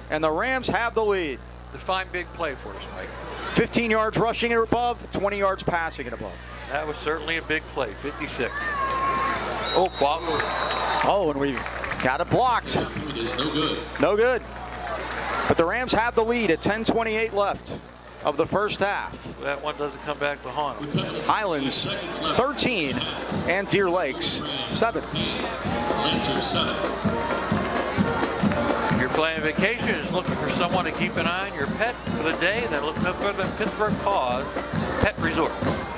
And the Rams have the lead. Define big play for us, Mike. 15 yards rushing and above, 20 yards passing and above. That was certainly a big play, 56. Oh, Bob. Oh, and we've got it blocked. It is no good. No good. But the Rams have the lead at 10:28 left of the first half. That one doesn't come back to haunt them. Highlands 13 and Deer Lakes 7. Lancers 7. If you're planning vacation, just looking for someone to keep an eye on your pet for the day, then look no further than Pittsburgh Paws Pet Resort.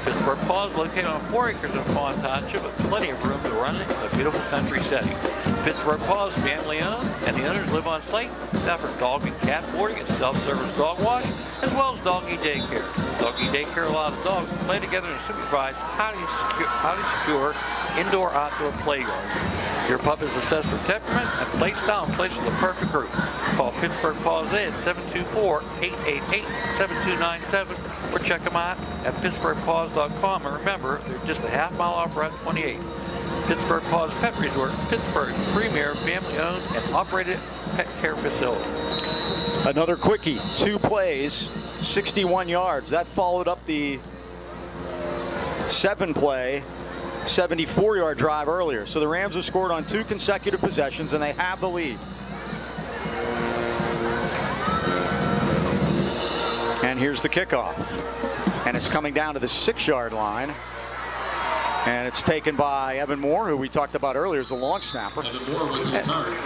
Pittsburgh Paws, located on 4 acres in Fawn Township, with plenty of room to run in a beautiful country setting. Pittsburgh Paws, family owned, and the owners live on site. They offer dog and cat boarding and self-service dog wash, as well as doggy daycare. Doggy daycare allows dogs to play together in a supervised, highly secure indoor-outdoor playground. Your pup is assessed for temperament and play style and plays for the perfect group. Call Pittsburgh Paws at 724-888-7297 or check them out at pittsburghpaws.com. And remember, they're just a half-mile off Route 28. Pittsburgh Paws Pet Resort, Pittsburgh's premier family-owned and operated pet care facility. Another quickie, 2 plays 61 yards. That followed up the 7-play, 74-yard drive earlier. So the Rams have scored on 2 consecutive possessions, and they have the lead. And here's the kickoff. And it's coming down to the 6-yard line. And it's taken by Evan Moore, who we talked about earlier as a long snapper. Evan Moore with the return.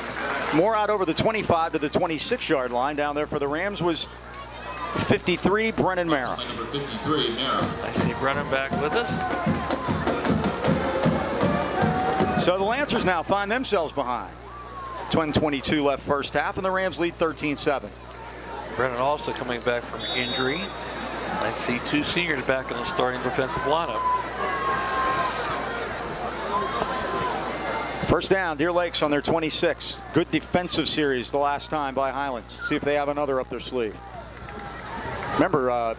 Moore out over the 25 to the 26-yard line. Down there for the Rams was 53, Brennan Mara. Number 53, Mara. I see Brennan back with us. So the Lancers now find themselves behind. 10:22 left first half, and the Rams lead 13-7. Brennan also coming back from injury. I see 2 seniors back in the starting defensive lineup. First down, Deer Lakes on their 26. Good defensive series the last time by Highlands. See if they have another up their sleeve. Remember,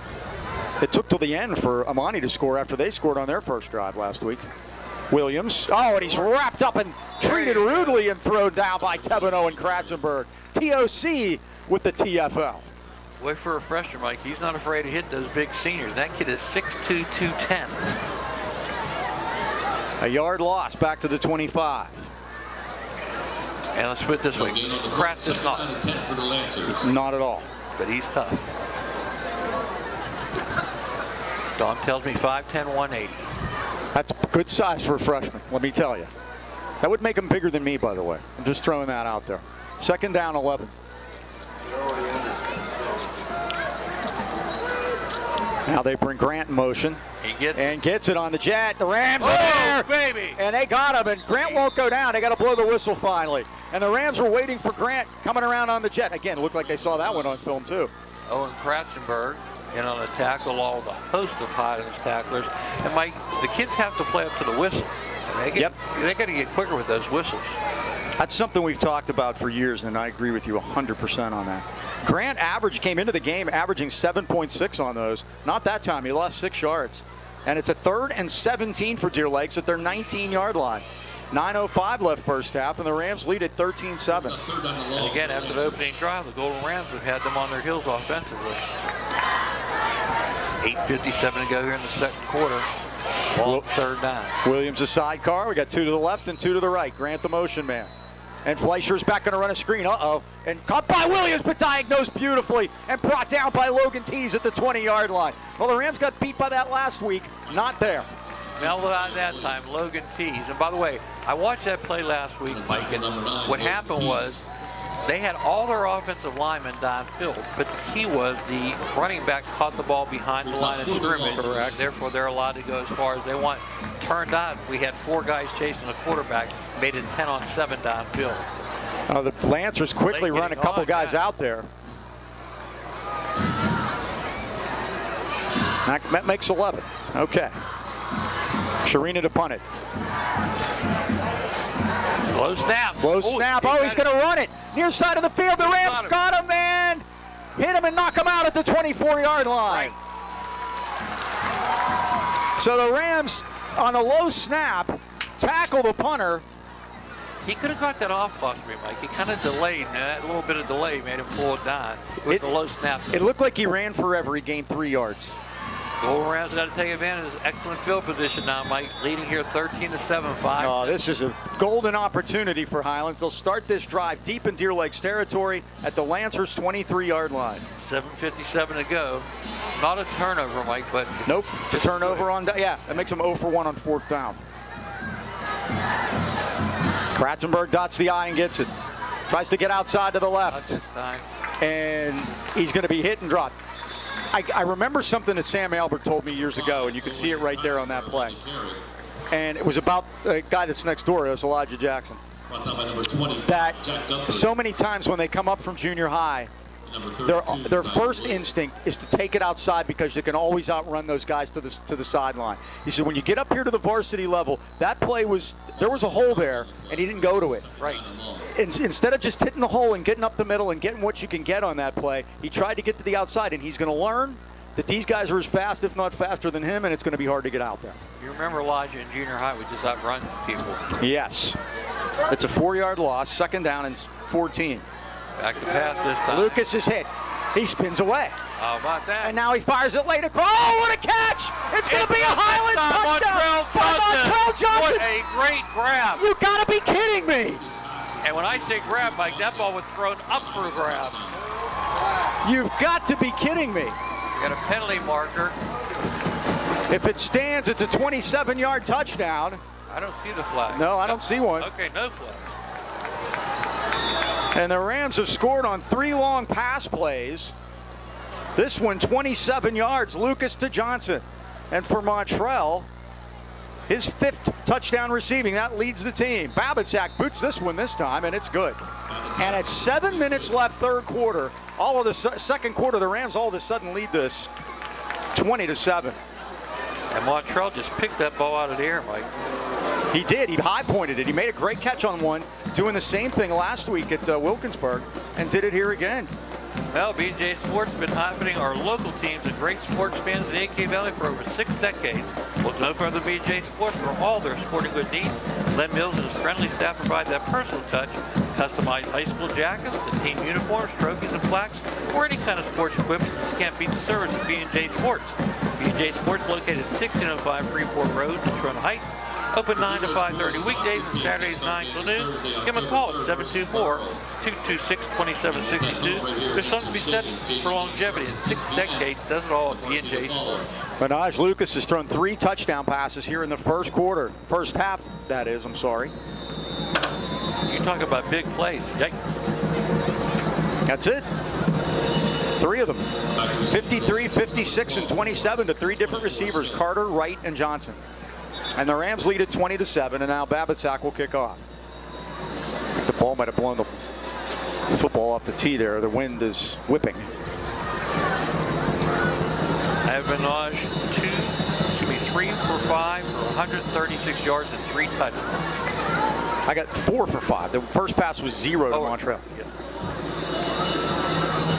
it took till the end for Amani to score after they scored on their first drive last week. Williams, oh, and he's wrapped up and treated rudely and thrown down by Tebano and Kratzenberg. TOC with the TFL. Boy, for a freshman, Mike, he's not afraid to hit those big seniors. That kid is 6'2", 210. A yard loss back to the 25. And let's put it this way, Kratz is not. Not at all. But he's tough. Don tells me 5'10", 180. That's good size for a freshman, let me tell you. That would make him bigger than me, by the way. I'm just throwing that out there. Second down, 11. Now they bring Grant in motion. He gets it on the jet. The Rams are there, baby! And they got him, and Grant won't go down. They got to blow the whistle finally. And the Rams were waiting for Grant coming around on the jet. Again, it looked like they saw that one on film, too. Owen Kratzenberg in on a tackle, all the host of Highlands tacklers. And Mike, the kids have to play up to the whistle. They got to get quicker with those whistles. That's something we've talked about for years, and I agree with you 100% on that. Grant came into the game averaging 7.6 on those. Not that time. He lost 6 yards. And it's a 3rd and 17 for Deer Lakes at their 19-yard line. 9:05 left first half, and the Rams lead at 13-7. And again, after the opening drive, the Golden Rams have had them on their heels offensively. 8:57 to go here in the second quarter. Long third down. Williams a sidecar. We got 2 to the left and 2 to the right. Grant the motion man. And Fleischer's back going to run a screen. Uh-oh. And caught by Williams, but diagnosed beautifully and brought down by Logan Tees at the 20-yard line. Well, the Rams got beat by that last week. Not there. Now at that time, Logan Tees. And by the way, I watched that play last week, Mike, and what happened was they had all their offensive linemen downfield, but the key was the running back caught the ball behind the line of scrimmage. Correct. Therefore, they're allowed to go as far as they want. Turned out, we had 4 guys chasing the quarterback, made it 10-on-7 downfield. The Lancers quickly run a couple guys out there. That makes 11. Okay. Sharina to punt it. Low snap. Low snap. Oh, he's going to run it. Near side of the field. The Rams got him, man. Hit him and knock him out at the 24-yard line. Right. So the Rams, on a low snap, tackle the punter. He could have got that off possibly, Mike. He kind of delayed, and that little bit of delay made him pull it down with the low snap. It looked like he ran forever. He gained 3 yards. Golden Rams got to take advantage of this excellent field position now, Mike, leading here 13-7, 5. Oh, this is a golden opportunity for Highlands. They'll start this drive deep in Deer Lakes territory at the Lancers' 23-yard line. 7:57 to go. Not a turnover, Mike, but nope. It's a turnover on. Yeah, that makes them 0 for 1 on 4th down. Kratzenberg dots the I and gets it. Tries to get outside to the left. Not this time. And he's going to be hit and dropped. I remember something that Sam Albert told me years ago, and you can see it right there on that play. And it was about a guy that's next door, that's Elijah Jackson. That so many times when they come up from junior high, their first instinct is to take it outside because you can always outrun those guys to the sideline. He said when you get up here to the varsity level, that play there was a hole there, and he didn't go to it. Right. Instead of just hitting the hole and getting up the middle and getting what you can get on that play, he tried to get to the outside, and he's going to learn that these guys are as fast, if not faster than him, and it's going to be hard to get out there. You remember Elijah in junior high would just outrun people. Yes. It's a 4-yard loss, 2nd down and 14. Back to pass this time. Lucas is hit. He spins away. How about that? And now he fires it late across. Oh, what a catch! It's going to be a Highlands touchdown by Montrell Johnson. What a great grab. You got to be kidding me. And when I say grab, Mike, that ball was thrown up for grabs. You've got to be kidding me. You got a penalty marker. If it stands, it's a 27-yard touchdown. I don't see the flag. No, I don't see one. Okay, no flag. And the Rams have scored on 3 long pass plays. This one, 27 yards, Lucas to Johnson. And for Montrell, his 5th touchdown receiving. That leads the team. Babicak boots this one this time, and it's good. And at 7 minutes left, third quarter, all of the second quarter, the Rams all of a sudden lead this 20-7. And Montrell just picked that ball out of the air, Mike. He did. He high-pointed it. He made a great catch on one, doing the same thing last week at Wilkinsburg, and did it here again. Well, BJ Sports has been outfitting our local teams and great sports fans in the AK Valley for over 6 decades. Look no further than BJ Sports for all their sporting good needs. Len Mills and his friendly staff provide that personal touch. Customized high school jackets, the team uniforms, trophies, and plaques, or any kind of sports equipment. You just can't beat the service at B&J Sports. B&J Sports located at 1605 Freeport Road, Detroit Heights. Open 9 to 5:30 weekdays and Saturdays 9 till noon. Give them a call at 724-226-2762. There's something to be said for longevity. In 6 decades, says it all at B&J Sports. Minaj Lucas has thrown 3 touchdown passes here in the first quarter. First half, that is, I'm sorry. You talk about big plays. Yikes. That's it. 3 of them. 53, 56, and 27 to 3 different receivers, Carter, Wright, and Johnson. And the Rams lead at 20-7, and now Babicak will kick off. I think the ball might have blown the football off the tee there. The wind is whipping. Minaj 3 for 5 for 136 yards and 3 touchdowns. I got 4 for 5. The first pass was 0 to Montrell. Yeah.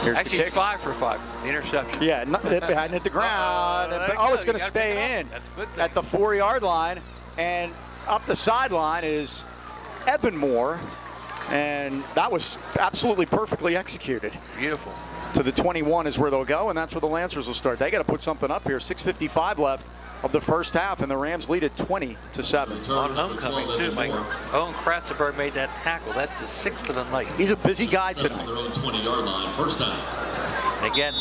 Here's actually, the it's 5 for 5. The interception. Yeah, it hadn't hit the ground. It's going to stay in at the 4-yard line. And up the sideline is Evan Moore. And that was absolutely perfectly executed. Beautiful. To the 21 is where they'll go, and that's where the Lancers will start. They got to put something up here. 6:55 left of the first half, and the Rams lead at 20-7. On homecoming, too, Mike. Owen Kratzenberg made that tackle. That's his 6th of the night. He's a busy guy tonight. 20-yard line, first down. Again,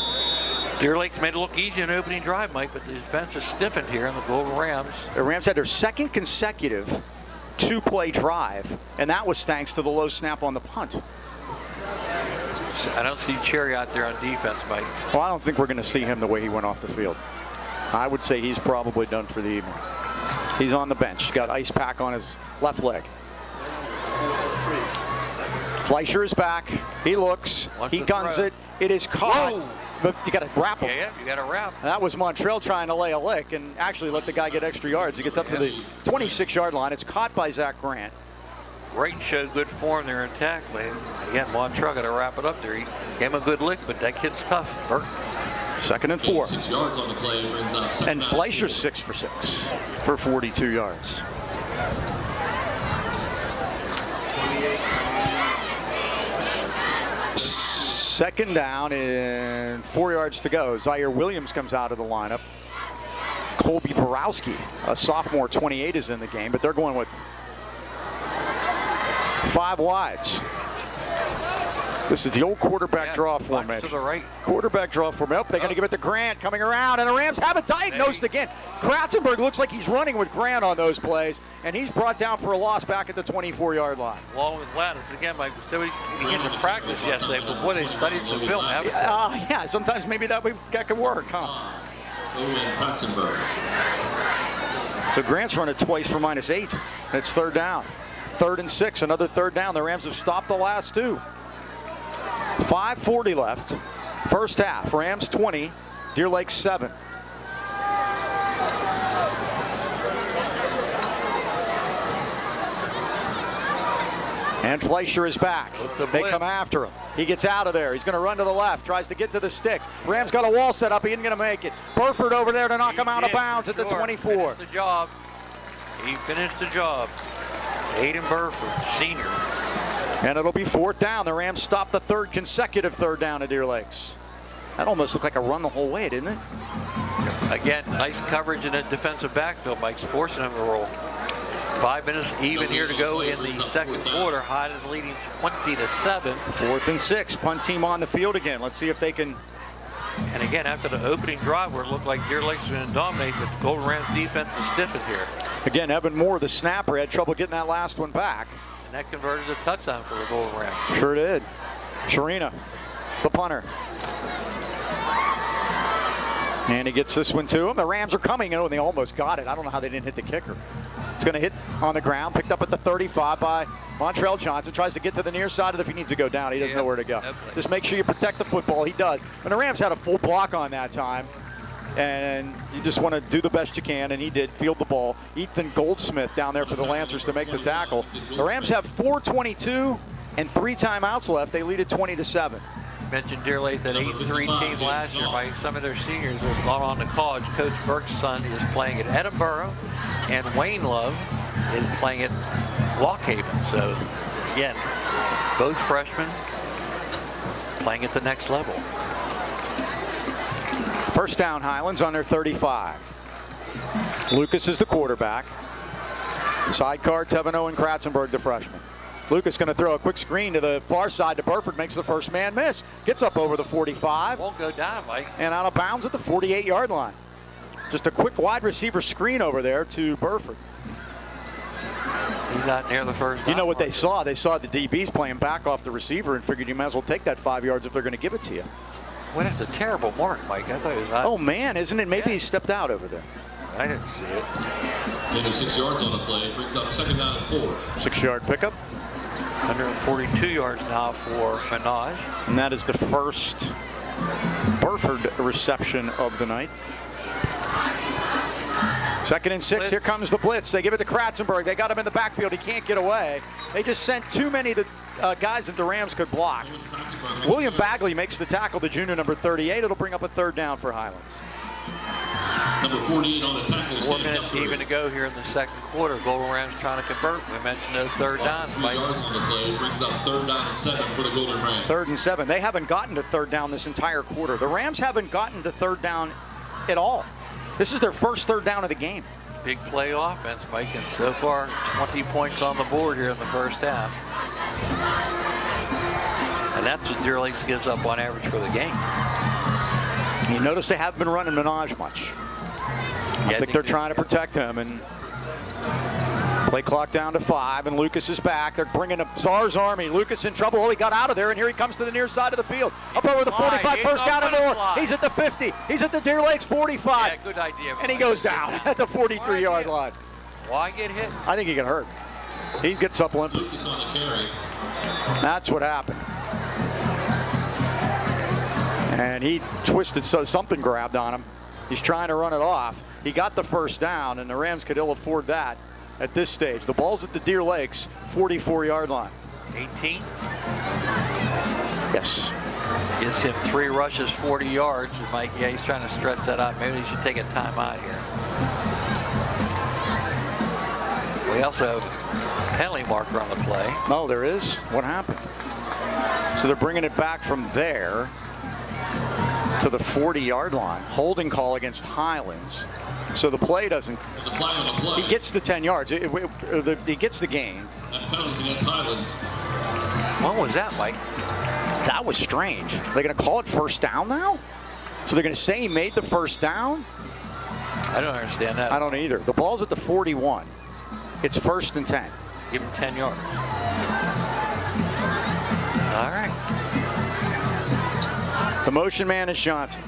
Deer Lake's made it look easy on opening drive, Mike, but the defense is stiffened here in the Golden Rams. The Rams had their 2nd consecutive 2-play drive, and that was thanks to the low snap on the punt. I don't see Cherry out there on defense, Mike. Well, I don't think we're going to see him the way he went off the field. I would say he's probably done for the evening. He's on the bench. Got ice pack on his left leg. Fleischer is back. He looks. He guns it. It is caught. Whoa. But you got to wrap him. Yeah, you got to wrap. And that was Montrell trying to lay a lick and actually let the guy get extra yards. He gets up to the 26-yard line. It's caught by Zach Grant. Wright showed good form there in tackling. Again, Montrell got to wrap it up there. He gave him a good lick, but that kid's tough. Bert. 2nd and 4. 6 yards on the play, brings up And Fleischer's 6 for 6 for 42 yards. Second down and 4 yards to go. Zaire Williams comes out of the lineup. Colby Borowski, a sophomore, 28, is in the game, but they're going with 5 wides. This is the old quarterback draw formation. To the right. Quarterback draw formation. Oh, they're going to give it to Grant coming around, and the Rams have it diagnosed again. Kratzenberg looks like he's running with Grant on those plays, and he's brought down for a loss back at the 24-yard line. Along with Lattice. Again, Mike, so we began to practice yesterday, but boy, they studied some film, haven't they? Yeah, sometimes maybe that could work, huh? So Grant's run it twice for -8. It's 3rd down. 3rd and 6, another 3rd down. The Rams have stopped the last 2. 5:40 left. First half. Rams 20, Deer Lake 7. And Fleischer is back. They come after him. He gets out of there. He's going to run to the left, tries to get to the sticks. Rams got a wall set up. He isn't going to make it. Burford over there to knock him out of bounds at the 24. Finished the job. He finished the job. Hayden Burford, senior. And it'll be 4th down. The Rams stop the 3rd consecutive 3rd down at Deer Lakes. That almost looked like a run the whole way, didn't it? Again, nice coverage in the defensive backfield. Mike's forcing him to roll. 5 minutes even here to go in the second quarter. Highlands leading 20-7. 4th and 6. Punt team on the field again. Let's see if they can. And again, after the opening drive where it looked like Deer Lakes were going to dominate, the Golden Rams defense is stiffened here. Again, Evan Moore, the snapper, had trouble getting that last one back. And that converted a touchdown for the Golden Rams. Sure did. Sharina, the punter. And he gets this one to him. The Rams are coming, and they almost got it. I don't know how they didn't hit the kicker. It's going to hit on the ground, picked up at the 35 by Montrell Johnson. Tries to get to the near side of if he needs to go down. He doesn't know where to go. Definitely. Just make sure you protect the football. He does. And the Rams had a full block on that time. And you just want to do the best you can, and he did field the ball. Ethan Goldsmith down there for the Lancers to make the tackle. The Rams have 4:22 and 3 timeouts left. They lead it 20-7. Mentioned Deer Lakes, that 8-3 team last year by some of their seniors who have gone on to college. Coach Burke's son is playing at Edinburgh, and Wayne Love is playing at Lock Haven. So again, both freshmen playing at the next level. First down, Highlands on their 35. Lucas is the quarterback. Sidecar, Teveno and Kratzenberg, the freshman. Lucas going to throw a quick screen to the far side to Burford, makes the first man miss. Gets up over the 45. Won't go down, Mike. And out of bounds at the 48-yard line. Just a quick wide receiver screen over there to Burford. He's not near the first down. You know what they saw? They saw the DBs playing back off the receiver and figured you might as well take that 5 yards if they're going to give it to you. Well, that's a terrible mark, Mike. I thought it was not. Oh, man, isn't it? Maybe he stepped out over there. I didn't see it. Gain of 6 yards on the play. Brings up 2nd down and 4. 6-yard pickup. 142 yards now for Minaj. And that is the first Burford reception of the night. 2nd and 6. Blitz. Here comes the blitz. They give it to Kratzenberg. They got him in the backfield. He can't get away. They just sent too many guys that the Rams could block. William Bagley makes the tackle, the junior, number 38. It'll bring up a 3rd down for Highlands. Number 48 on the tackle. 4 minutes even to go here in the second quarter. Golden Rams trying to convert. We mentioned those 3rd downs, 3 Mike. yards on the play. Brings up 3rd down and 7 for the Golden Rams. 3rd and 7. They haven't gotten to 3rd down this entire quarter. The Rams haven't gotten to 3rd down at all. This is their first 3rd down of the game. Big play offense, Mike, and so far 20 points on the board here in the first half. And that's what Deer Lakes gives up on average for the game. You notice they haven't been running Minaj much. I think they're trying to protect him, and play clock down to 5, and Lucas is back. They're bringing up Czar's Army. Lucas in trouble. Oh, he got out of there, and here he comes to the near side of the field. Up over the 45, first down and more. He's at the 50. He's at the Deer Lakes 45. Yeah, good idea. And he goes down at the 43-yard line. Why get hit? I think he got hurt. He gets up limp. Lucas on the carry. That's what happened. And he twisted, so something grabbed on him. He's trying to run it off. He got the first down, and the Rams could ill afford that at this stage. The ball's at the Deer Lakes 44-yard line. 18. Yes. Gives him 3 rushes, 40 yards. And Mike, yeah, he's trying to stretch that out. Maybe he should take a timeout here. We also have a penalty marker on the play. No, there is. What happened? So they're bringing it back from there to the 40-yard line. Holding call against Highlands. So the play doesn't. There's a flag on the play. He gets the 10 yards. He gets the gain. That penalty against Highlands. What was that, Mike? That was strange. They're going to call it first down now? So they're going to say he made the first down? I don't understand that. I don't either. The ball's at the 41. It's 1st and 10. Give him 10 yards. All right. The motion man is Johnson.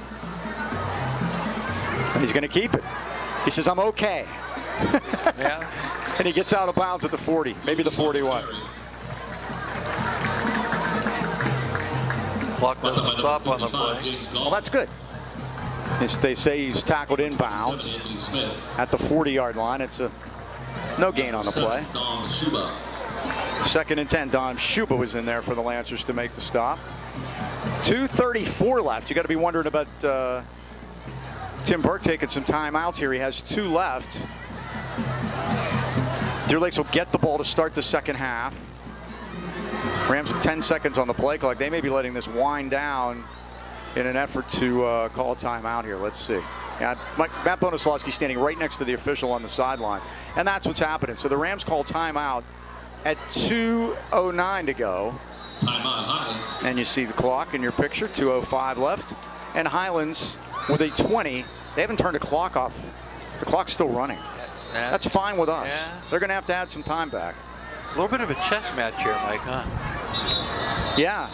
He's going to keep it. He says, I'm okay. Yeah. And he gets out of bounds at the 40, maybe the 41. Clock doesn't stop on the play. Well, that's good. They say he's tackled in bounds at the 40-yard line. It's a no gain on the play. 2nd and 10. Don Shuba was in there for the Lancers to make the stop. 2:34 left. You got to be wondering about Tim Burke taking some timeouts here. He has 2 left. Deer Lakes will get the ball to start the second half. Rams with 10 seconds on the play clock. They may be letting this wind down in an effort to call a timeout here. Let's see. Yeah, Matt Bonoslawski standing right next to the official on the sideline. And that's what's happening. So the Rams call timeout at 2:09 to go. Timeout, Highlands. And you see the clock in your picture, 2:05 left. And Highlands with a 20. They haven't turned the clock off. The clock's still running. That's fine with us. Yeah. They're going to have to add some time back. A little bit of a chess match here, Mike, huh? Yeah.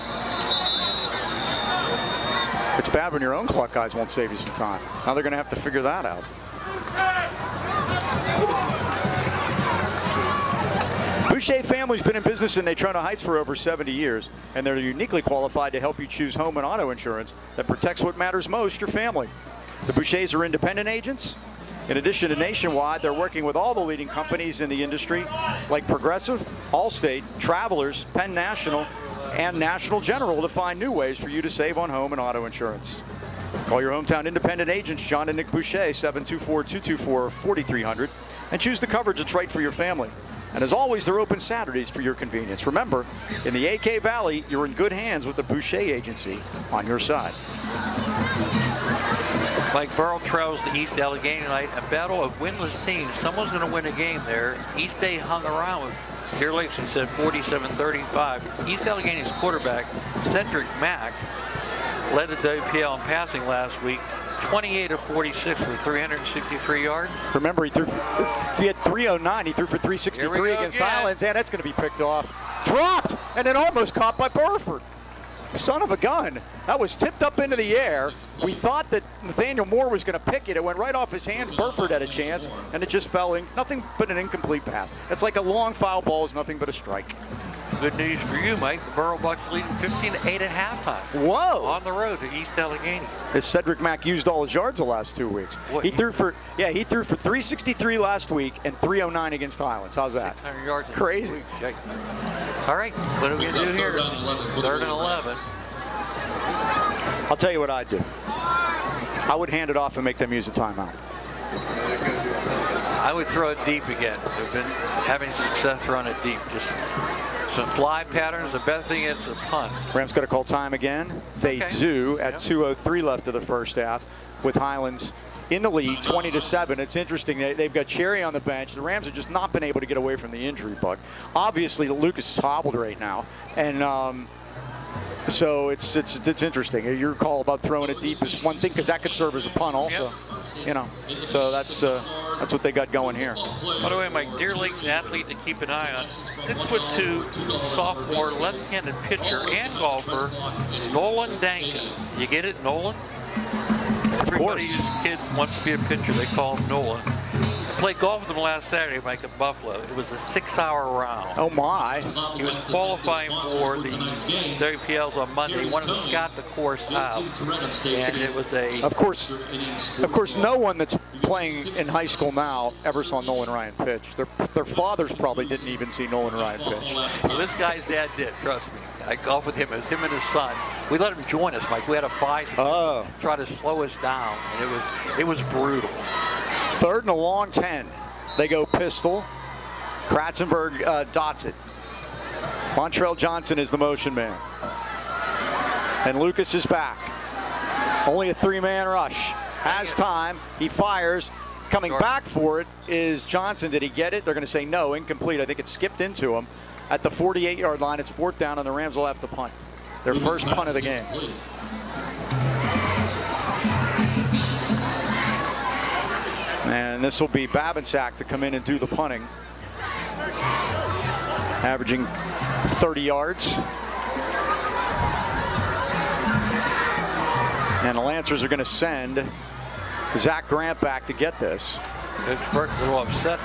It's bad when your own clock guys won't save you some time. Now they're going to have to figure that out. Boucher family's been in business in Natrona Heights for over 70 years, and they're uniquely qualified to help you choose home and auto insurance that protects what matters most, your family. The Bouchers are independent agents. In addition to Nationwide, they're working with all the leading companies in the industry like Progressive, Allstate, Travelers, Penn National, and National General to find new ways for you to save on home and auto insurance. Call your hometown independent agents, John and Nick Boucher, 724-224-4300, and choose the coverage that's right for your family. And as always, they're open Saturdays for your convenience. Remember, in the AK Valley, you're in good hands with the Boucher Agency on your side. Mike Burrow trails the East Allegheny tonight, a battle of winless teams. Someone's going to win a game there. East Day hung around with Deer Lakes and said 47-35. East Allegheny's quarterback, Cedric Mack, led the WPL in passing last week, 28 of 46 for 363 yards. Remember, he had 309. He threw for 363 against Highlands, and that's going to be picked off. Dropped, and then almost caught by Burford. Son of a gun. That was tipped up into the air. We thought that Nathaniel Moore was going to pick it. It went right off his hands. Burford had a chance, and it just fell in. Nothing but an incomplete pass. It's like a long foul ball is nothing but a strike. Good news for you, Mike. The Burrow Bucks leading 15-8 at halftime. Whoa! On the road to East Allegheny. As Cedric Mack used all his yards the last 2 weeks. What, he threw for 363 last week and 309 against Highlands. How's that? 600 yards in Crazy. 2 weeks. All right, what are we going to do here? Third and 11. I'll tell you what I'd do. I would hand it off and make them use a timeout. I would throw it deep again. They've been having success throwing it deep. Just some fly patterns. The best thing is a punt. Rams got to call time again. They do at 2:03 left of the first half with Highlands in the lead, 20-7. It's interesting. They've got Cherry on the bench. The Rams have just not been able to get away from the injury bug. Obviously, Lucas is hobbled right now, and so it's interesting. Your call about throwing it deep is one thing because that could serve as a punt also. You know, so that's what they got going here. By the way, Mike, Deer Lake's an athlete to keep an eye on. 6'2", sophomore, left-handed pitcher and golfer, Nolan Dankin. You get it, Nolan? Everybody's kid wants to be a pitcher. They call him Nolan. I played golf with him last Saturday, Mike, at Buffalo. It was a 6-hour round. Oh, my. He was qualifying for the WPLs on Monday. He wanted to scout the course out. And it was a... Of course, no one that's playing in high school now ever saw Nolan Ryan pitch. Their fathers probably didn't even see Nolan Ryan pitch. Well, this guy's dad did, trust me. I golfed with him. It was him and his son. We let him join us, Mike. We had a fight to try to slow us down, and it was brutal. Third and a long 10. They go pistol. Kratzenberg dots it. Montrell Johnson is the motion man. And Lucas is back. Only a 3-man rush. Has time. He fires. Coming back for it is Johnson. Did he get it? They're going to say no, incomplete. I think it skipped into him. At the 48-yard line, it's 4th down, and the Rams will have to punt. Their first punt of the game. And this will be Babinsack to come in and do the punting. Averaging 30 yards. And the Lancers are going to send Zach Grant back to get this. Coach Burke a little upset.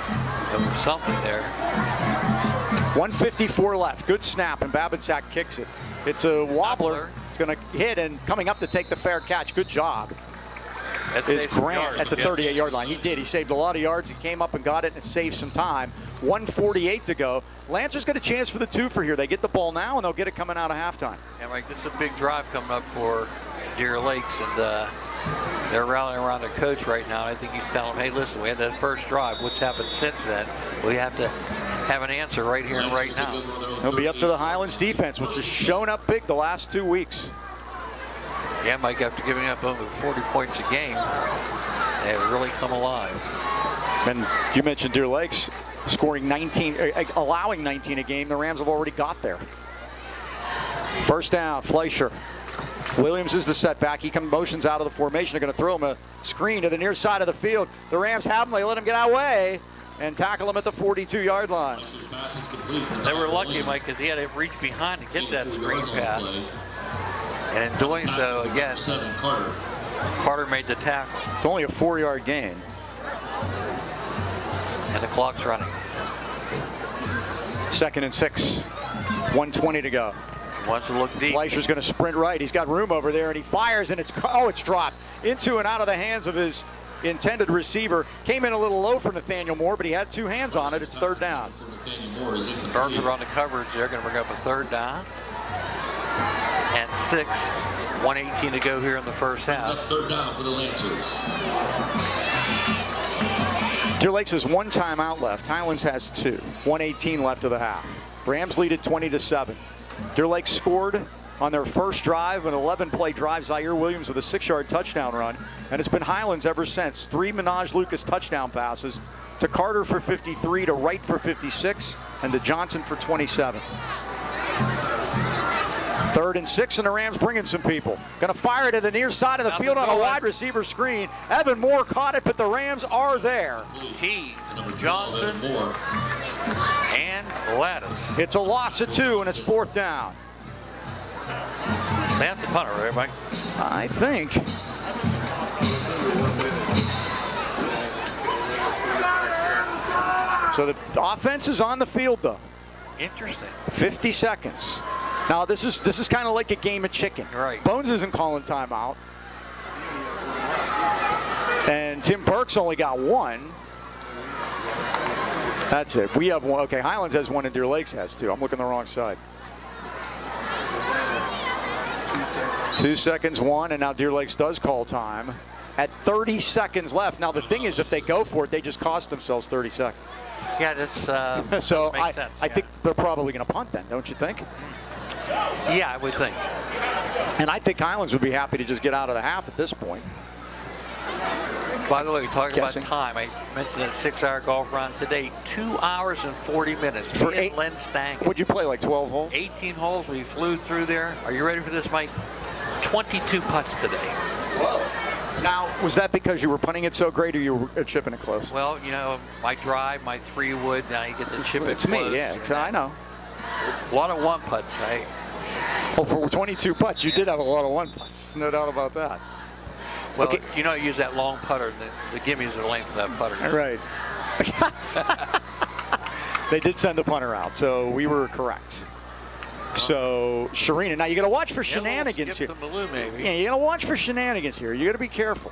There was something there. 1:54 left. Good snap, and Babinsack kicks it. It's a wobbler. It's going to hit, and coming up to take the fair catch. Good job. Is Grant at the 38-yard line. He did. He saved a lot of yards. He came up and got it and saved some time. 1:48 to go. Lancers got a chance for the two-for here. They get the ball now, and they'll get it coming out of halftime. Yeah, Mike, this is a big drive coming up for Deer Lakes, and they're rallying around their coach right now. I think he's telling them, hey, listen, we had that first drive. What's happened since then? We have to have an answer right here and right now. It'll be up to the Highlands defense, which has shown up big the last 2 weeks. Yeah, Mike, after giving up over 40 points a game, they have really come alive. And you mentioned Deer Lakes scoring 19, allowing 19 a game. The Rams have already got there. First down, Fleischer. Williams is the setback. He motions out of the formation. They're going to throw him a screen to the near side of the field. The Rams have him. They let him get away and tackle him at the 42-yard line. They were lucky, Mike, because he had to reach behind to get that screen pass. And in doing so, again, Carter made the tackle. It's only a 4-yard gain. And the clock's running. 2nd and 6. 1:20 to go. Wants to look deep. Fleischer's going to sprint right. He's got room over there, and he fires, and it's dropped into and out of the hands of his intended receiver. Came in a little low for Nathaniel Moore, but he had 2 hands on it. It's 3rd down. Burns are on the coverage. They're going to bring up a 3rd down. And 6. 1:18 to go here in the first half. 3rd down for the Lancers. Deer Lakes has 1 timeout left. Highlands has 2. 1:18 left of the half. Rams lead it 20-7. Deer Lakes scored on their first drive, an 11-play drive. Zaire Williams with a 6-yard touchdown run. And it's been Highlands ever since. 3 Minaj Lucas touchdown passes to Carter for 53, to Wright for 56, and to Johnson for 27. 3rd and 6, and the Rams bringing some people. Going to fire it to the near side of the field on a wide receiver screen. Evan Moore caught it, but the Rams are there. Key, Johnson, and Lattice. It's a loss of 2, and it's 4th down. They have to punt it, right, Mike? I think. So the offense is on the field, though. Interesting. 50 seconds. Now this is kind of like a game of chicken. Right. Bones isn't calling timeout. And Tim Burke's only got 1. That's it. We have 1. Okay, Highlands has 1 and Deer Lakes has 2. I'm looking the wrong side. 2 seconds, 1, and now Deer Lakes does call time at 30 seconds left. Now the thing is, if they go for it, they just cost themselves 30 seconds. Yeah, that's so makes sense, I think they're probably going to punt then, don't you think? Yeah, I would think. And I think Highlands would be happy to just get out of the half at this point. By the way, talking about Guessing. time, I mentioned that 6-hour golf round today, 2 hours and 40 minutes. For Me and Len Stank. What'd you play, like 12 holes? 18 holes. We flew through there. Are you ready for this, Mike? 22 putts today. Whoa. Now, was that because you were punting it so great, or you were chipping it close? Well, you know, my drive, my 3-wood, now you get to chip it It's close. me, yeah. So I know. A lot of 1 putts, right? Well, for 22 putts, you did have a lot of 1 putts. No doubt about that. Well, Okay. you know, I use that long putter. The gimmies are the length of that putter. Right. They did send the punter out, so we were correct. So, Sharina, now you got to watch for shenanigans here. Skip the Malou, maybe. Yeah, you got to watch for shenanigans here. You got to be careful.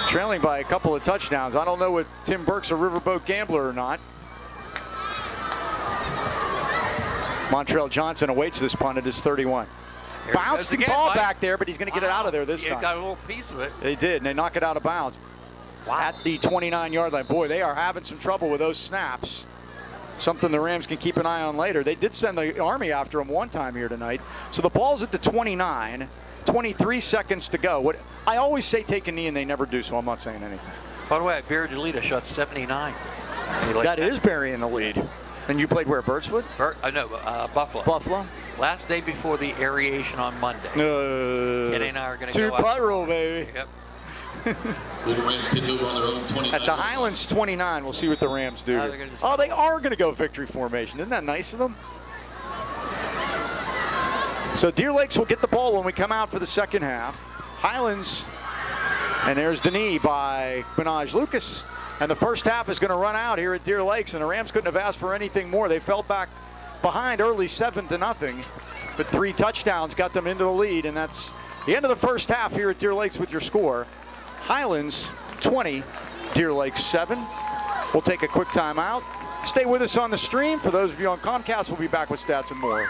Trailing by a couple of touchdowns. I don't know if Tim Burke's a riverboat gambler or not. Montrell Johnson awaits this punt at his 31. Bounced the ball back there, but he's going to get it out of there this time. Got a little piece of it. They did, and they knock it out of bounds. Wow. At the 29-yard line. Boy, they are having some trouble with those snaps. Something the Rams can keep an eye on later. They did send the Army after him one time here tonight. So the ball's at the 29, 23 seconds to go. What I always say, take a knee, and they never do, so I'm not saying anything. By the way, Barry DeLita shot 79. That is burying the lead. And you played where, Birchwood? Buffalo. Buffalo. Last day before the aeration on Monday. Kenny and I are going to go out. 2-putt rule, baby. Yep. At the Highlands 29, we'll see what the Rams do. They are going to go victory formation. Isn't that nice of them? So Deer Lakes will get the ball when we come out for the second half. Highlands, and there's the knee by Minaj Lucas. And the first half is going to run out here at Deer Lakes, and the Rams couldn't have asked for anything more. They fell back behind early 7-0, but 3 touchdowns got them into the lead, and that's the end of the first half here at Deer Lakes with your score. Highlands 20, Deer Lakes 7. We'll take a quick timeout. Stay with us on the stream. For those of you on Comcast, we'll be back with stats and more.